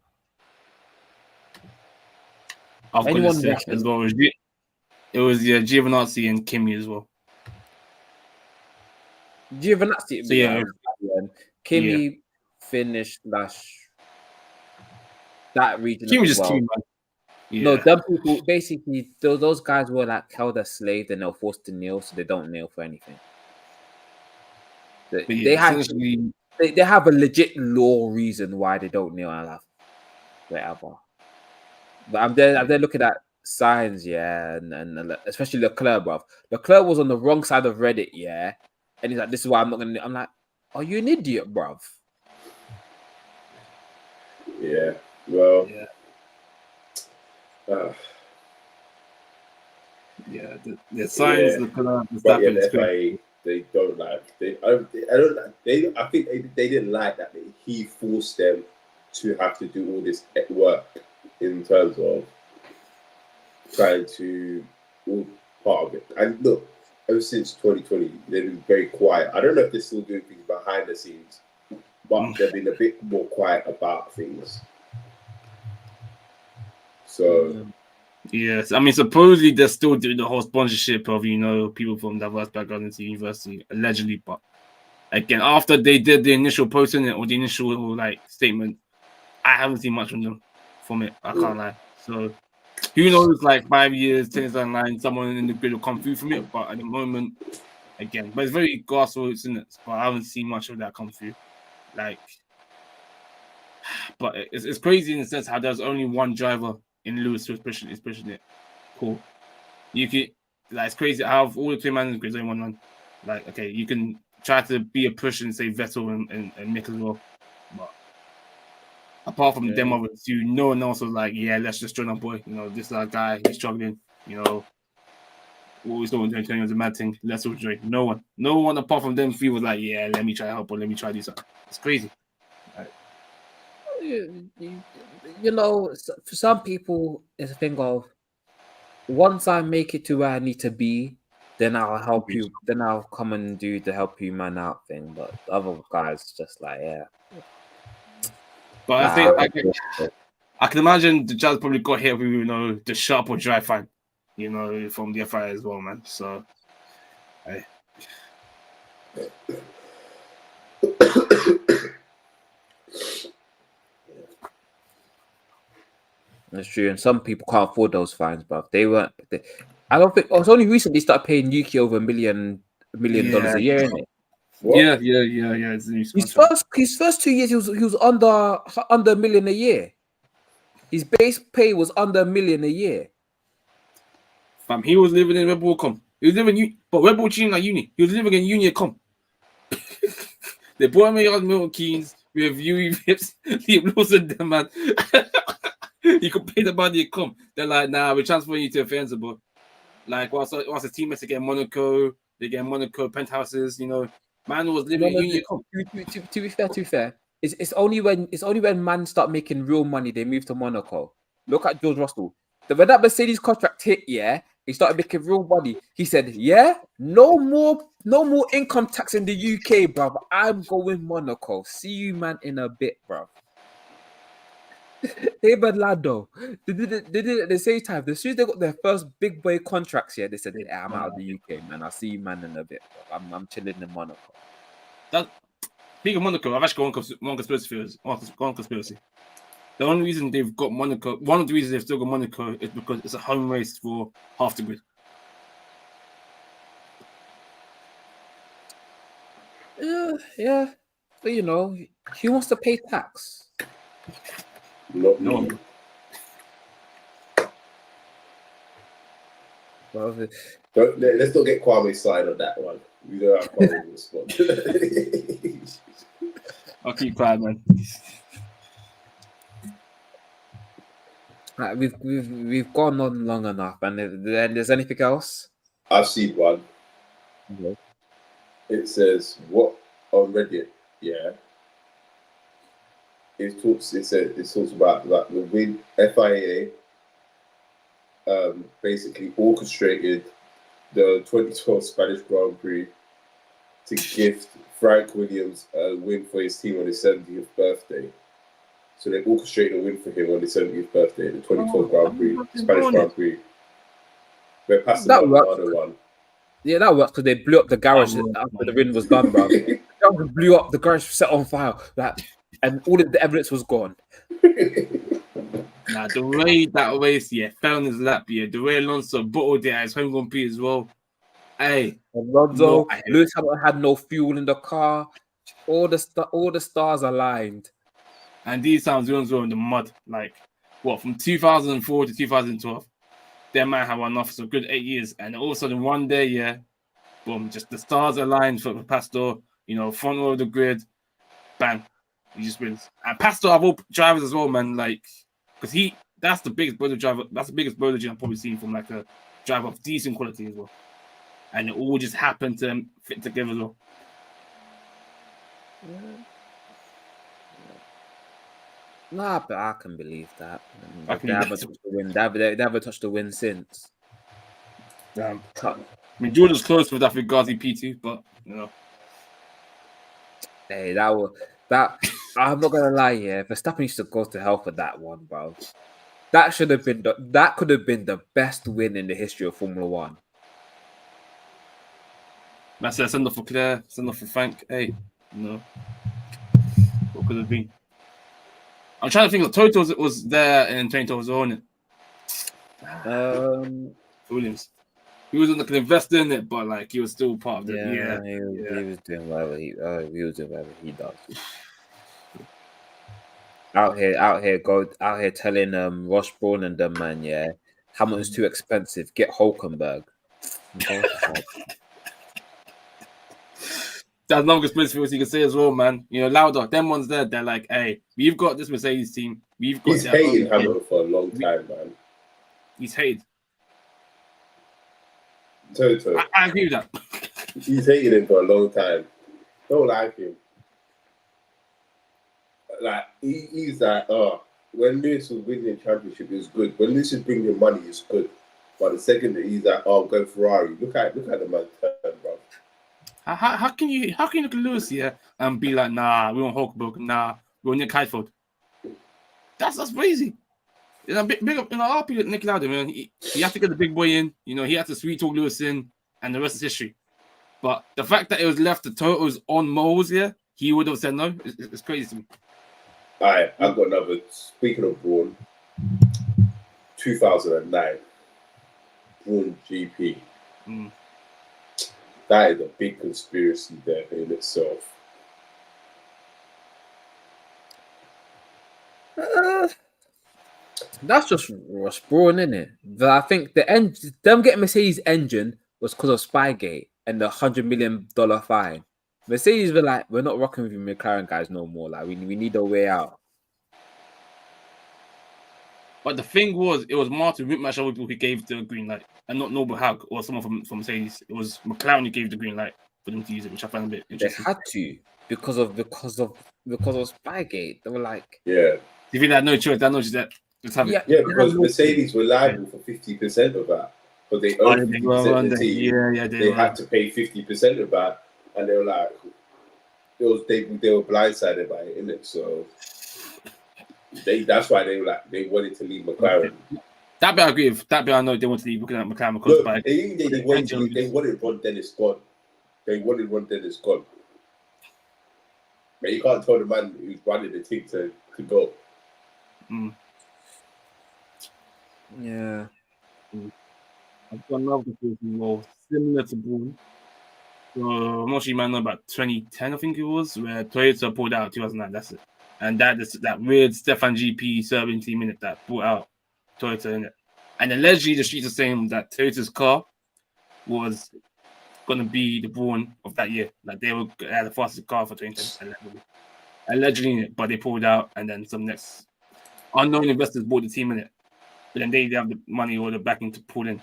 I've got to say as well. It was Giovinazzi and Kimi as well. Giovinazzi, so yeah, Kimi finished that region. Kimi as just well. Kimi, man. Yeah. No, them people basically those guys were like held as slaves and they were forced to kneel, so they don't kneel for anything. They have a legit law reason why they don't kneel. I love whatever. But I'm there looking at signs, yeah, and especially Leclerc, bruv. Leclerc was on the wrong side of Reddit, yeah, and he's like, "This is why I'm not gonna." I'm like, "Are you an idiot, bruv?" Yeah. Well. Yeah. The signs, the FIA, they don't like. I think they didn't like that he forced them to have to do all this work in terms of trying to all part of it. And look, ever since 2020, they've been very quiet. I don't know if they're still doing things behind the scenes, but they've been a bit more quiet about things. So. Yes, I mean, supposedly they're still doing the whole sponsorship of, people from diverse backgrounds into university, allegedly. But again, after they did the initial posting or the initial statement, I haven't seen much from it. I can't lie. So who knows, 5 years, 10 years down the line, someone in the grid will come through from it. But at the moment, again, but it's very grassroots, isn't it? But I haven't seen much of that come through. But it's crazy in the sense how there's only one driver in Lewis who's pushing it. Cool. You can it's crazy how all the two managers there's only one run. Okay, you can try to be a push and say Vettel and Mick as well. But apart from them other two, no one else was like, yeah, let's just join our boy. This is our guy, he's struggling, what was going on doing was a mad thing. Let's all join. No one apart from them three was like, yeah, let me try help or let me try do something. It's crazy. For some people, it's a thing of once I make it to where I need to be, then I'll help you. Then I'll come and do the help you man out thing. But the other guys just yeah. But I can imagine the Jazz probably got hit with the sharp or dry fine, from the FIA as well, man. So, hey. That's true, and some people can't afford those fines, bro. They weren't. I don't think. Oh, it's only recently started paying Yuki over $1 million a year, isn't it? What? Yeah. It's a new His first 2 years, he was under $1 million a year. His base pay was under $1 million a year. Fam, he was living in Red Bull Com. He was living but Red Bull treated him like uni. He was living in Uni Com. They brought him in Milton Keynes with UE Vips. Liam Lawson, them man. You could pay the money and come. They're like, nah, we're transferring you to Firenze, but like, whilst his teammates are getting Monaco, they get Monaco penthouses. Man was living in Uni Com. To be fair, it's only when man start making real money they move to Monaco. Look at George Russell. When that Mercedes contract hit, yeah, he started making real money. He said, "Yeah, no more income tax in the UK, bruv. I'm going Monaco. See you, man, in a bit, bruv." David Lado, they did it at the same time. As soon as they got their first big boy contracts, yeah, they said, "Yeah, I'm out of the UK, man. I'll see you, man, in a bit. Bruv. I'm chilling in Monaco." Speaking of Monaco, I've actually got one conspiracy. The only reason they've got Monaco, one of the reasons they've still got Monaco is because it's a home race for half the grid. Yeah. But who wants to pay tax? Not No me. one. Well, Let's not get Kwame started on that one. We don't have Kwame response. I'll keep quiet, man. Right, we've gone on long enough, and then there's anything else? I've seen one. Okay. It says what on Reddit, yeah. It talks about like the win FIA basically orchestrated the 2012 Spanish Grand Prix to gift Frank Williams a win for his team on his 70th birthday. So they orchestrated a win for him on his 70th birthday, the 2012 Grand Prix, Spanish Grand Prix. We're passing That on works. another one. Yeah, that works because they blew up the garage after the win was done, bro. They blew up the garage, set on fire, and all of the evidence was gone. Nah, the way that race, fell on his lap, the way Alonso bottled it at his home Grand Prix as well. Hey, Alonso, Lewis Hamilton had no fuel in the car. All the stars aligned. And these times we were in the mud. Like, from 2004 to 2012? That man had one off for a good 8 years. And all of a sudden, one day, boom, just the stars aligned for Pastor, front row of the grid, bang, he just wins. And Pastor have all drivers as well, man, like, because that's the biggest boiler driver, that's the biggest boiler I've probably seen from like a driver of decent quality as well. And it all just happened to fit together as well. Nah, but I can believe that. They haven't touched the win since. Damn. I mean, Jordan's close with that Fugazi P2, but Hey, I'm not gonna lie, Verstappen used to go to hell for that one, bro. That could have been the best win in the history of Formula One. That's a send off for Claire, send off for Frank. Hey, what could it have been? I'm trying to think of Toto was there in 2012 as well, wasn't it? Williams. He wasn't like an investor in it, but like he was still part of it. He was doing whatever he does. Out here telling Ross Brawn and them, man, Hamilton's too expensive. Get Hulkenberg. That's longest principle you can say as well, man. Lauda, them ones there, they're like, hey, we've got this Mercedes team. He's hating Hamilton for a long time, man. He's hated. Toto. I agree with that. He's hated him for a long time. Don't like him. Like he's like, when Lewis was winning the championship, it was good. When Lewis is bringing money, it's good. But the second that he's like, go Ferrari. Look at the man turn, bro. How can you look at Lewis here and be like, nah, we want Hulkenberg, nah, we want Nick Heidfeld? That's crazy. You know, big up, you know, RP with Nick Lauda, man. He had to get the big boy in. You know, he had to sweet talk Lewis in, and the rest is history. But the fact that it was left the totals on Moles, yeah, he would have said no. It's crazy to me. All right, I've got another. Speaking of Braun, 2009, Braun GP. That is a big conspiracy there in itself. That's just Ross Braun, isn't it? I think them getting Mercedes engine was because of Spygate and the $100 million fine. Mercedes were like, we're not rocking with you McLaren guys no more. Like we need a way out. But the thing was, it was Martin Whitmarsh who gave the green light, and not Noble Haug or someone from Mercedes. It was McLaren who gave the green light for them to use it, which I found a bit interesting. They had to because of Spygate. They were like, yeah. You think they had no choice? They had no choice. Let's have it. Yeah, because Mercedes were liable for 50% of that, but they owned 50% of the team. They had to pay 50% of that, and they were like, they were blindsided by it, innit? So that's why they were like, they wanted to leave McLaren. That bit I agree with. That bit I know they wanted to leave McLaren because look, they wanted Ron Dennis gone. They wanted Ron Dennis gone. But you can't tell the man who's running the team to go. Yeah. I've got another situation more similar to Braun. So I'm not sure you might know about 2010, I think it was, where Toyota pulled out 2009. That's it. And that weird Stefan GP Serbian team in it that brought out Toyota in it. And allegedly the streets are saying that Toyota's car was gonna be the Braun of that year. Like they had the fastest car for 2010. Allegedly, but they pulled out, and then some next unknown investors bought the team in it. But then they have the money or the backing to pull in.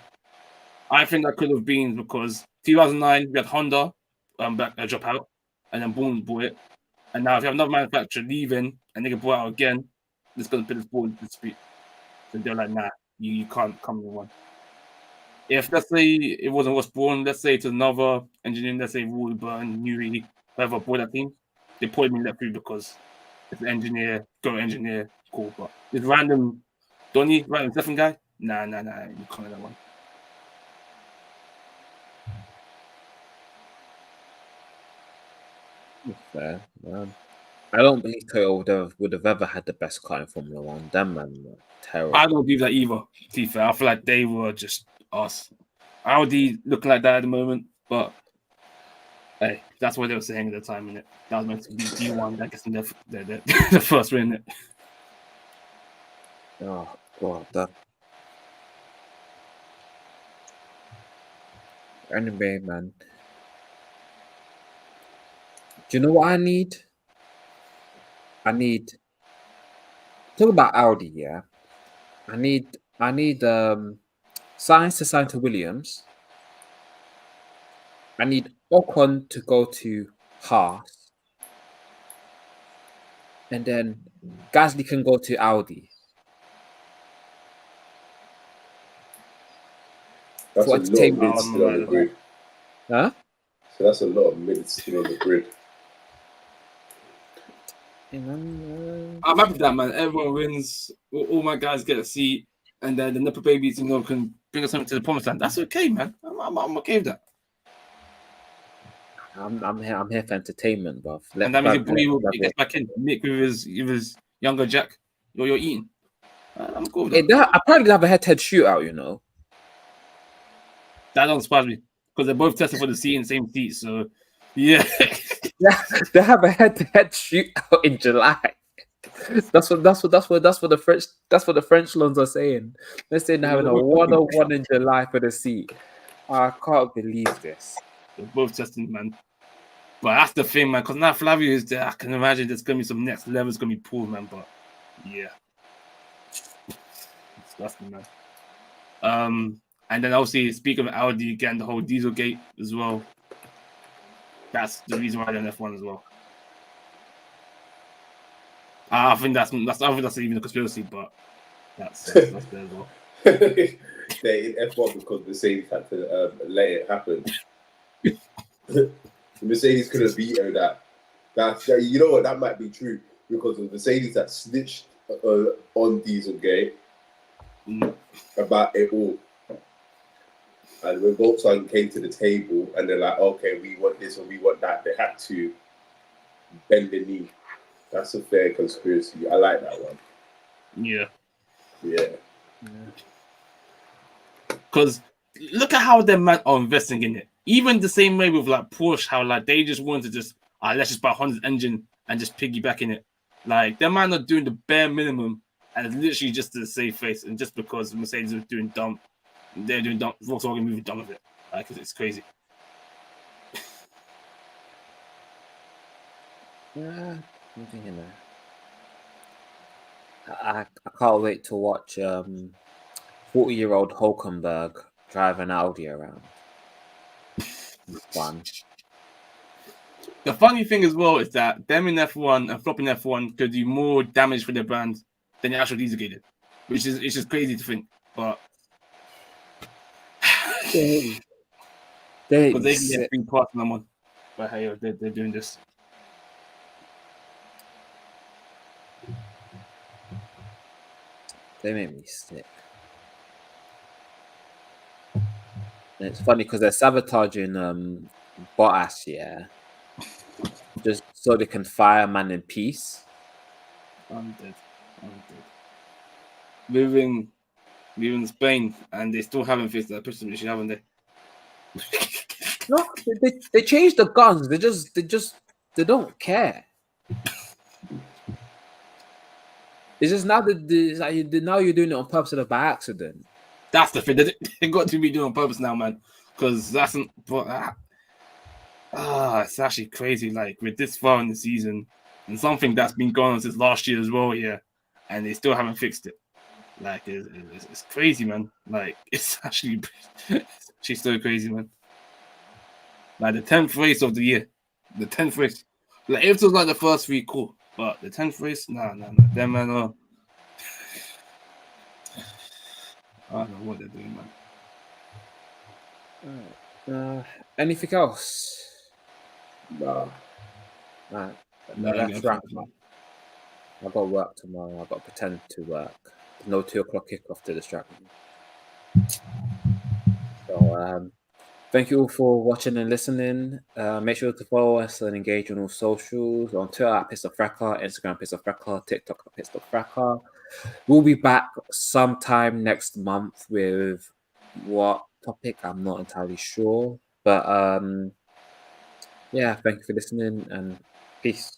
I think that could have been because 2009 we had Honda drop out, and then Braun bought it. And now if you have another manufacturer leaving and they get bought out again, it's going to put this ball into dispute. So they're like, nah, you can't come with one. If let's say it wasn't Ross Braun, let's say it's another engineer, let's say Roy Burn, Newey, whoever bought that team, they put him in that through because it's an engineer, cool. But this random Stefan guy, nah, you can't have that one. Fair, man. I don't believe Toyota would have ever had the best car in Formula One. Them man were terrible. I don't believe that either, to be fair. I feel like they were just us. Audi looking like that at the moment, but hey, that's what they were saying at the time, innit? That was meant to be G1 that gets in the first win, innit? Oh, God. That... Anyway, man. Do you know what I need? Talk about Audi, yeah. I need Sainz to sign to Williams. I need Ocon to go to Haas. And then Gasly can go to Audi. That's a lot of mids still on the grid. Huh? So that's a lot of mids still on the grid. I'm happy with that, man. Everyone wins. All my guys get a seat, and then the Nipper babies, can bring us something to the promised land. That's okay, man. I'm okay with that. I'm here for entertainment, bruv. And that means your boy gets back in. Nick with his younger Jack. You're eating. I'm cool with that. I probably have a head-to-head shootout, That don't surprise me because they're both testing for the seat in the same seat. So, yeah. They have a head-to-head shootout in July. That's what the French ones are saying. They're saying they're having a 1-on-1 in July for the seat. I can't believe this. They're both testing, man. But that's the thing, man. Because now Flavio is there, I can imagine there's gonna be some next level. It's gonna be pulled, man. But yeah, disgusting, man. And then obviously, speaking of Audi again, the whole Dieselgate as well. That's the reason why they're in F1 as well. I think that's even a conspiracy, but that's there as well. They're in F1 because Mercedes had to let it happen. Mercedes could have vetoed that. That might be true because of Mercedes that snitched on Dieselgate, about it all. And when Volkswagen came to the table and they're like, okay, we want this or we want that, they had to bend the knee. That's a fair conspiracy. I like that one. Yeah. Because look at how their man are investing in it. Even the same way with like Porsche, how like they just wanted to just let's just buy Honda's engine and just piggyback in it. Like their man are doing the bare minimum and it's literally just to save face. And just because Mercedes are doing dumb, they're doing dumb. Volkswagen moving dumb with it. Like it's crazy. Yeah, I'm thinking that. I can't wait to watch 40-year-old Hulkenberg drive an Audi around. It's fun. The funny thing as well is that them in F1 and flopping F1 could do more damage for their brand than the actual Dieselgate did, which is it's just crazy to think. But They because they can get free parts on them on, but hey, they're doing this. They make me sick. And it's funny because they're sabotaging Bottas, yeah, just so they can fire man in peace. I'm dead. Moving Spain, and they still haven't fixed that pistol issue, haven't they? No, they changed the guns. They don't care. It's just now that now you're doing it on purpose or by accident. That's the thing. They got to be doing on purpose now, man. Because that's it's actually crazy. Like with this far in the season, and something that's been going on since last year as well, yeah, and they still haven't fixed it. Like it's crazy, man. Like it's actually so crazy, man. Like the 10th race of the year, the 10th race. Like if it was like the first 3, cool, but the 10th race, nah. Them man, I don't know what they're doing, man. Anything else? Nah. That's right. I've got work tomorrow. I've got to pretend to work. There's no 2 o'clock kickoff to distract me. So thank you all for watching and listening. Make sure to follow us and engage on all socials. On Twitter at Pitstop Fracas, Instagram Pitstop Fracas, TikTok at Pitstop Fracas. We'll be back sometime next month with what topic? I'm not entirely sure. But yeah, thank you for listening and peace.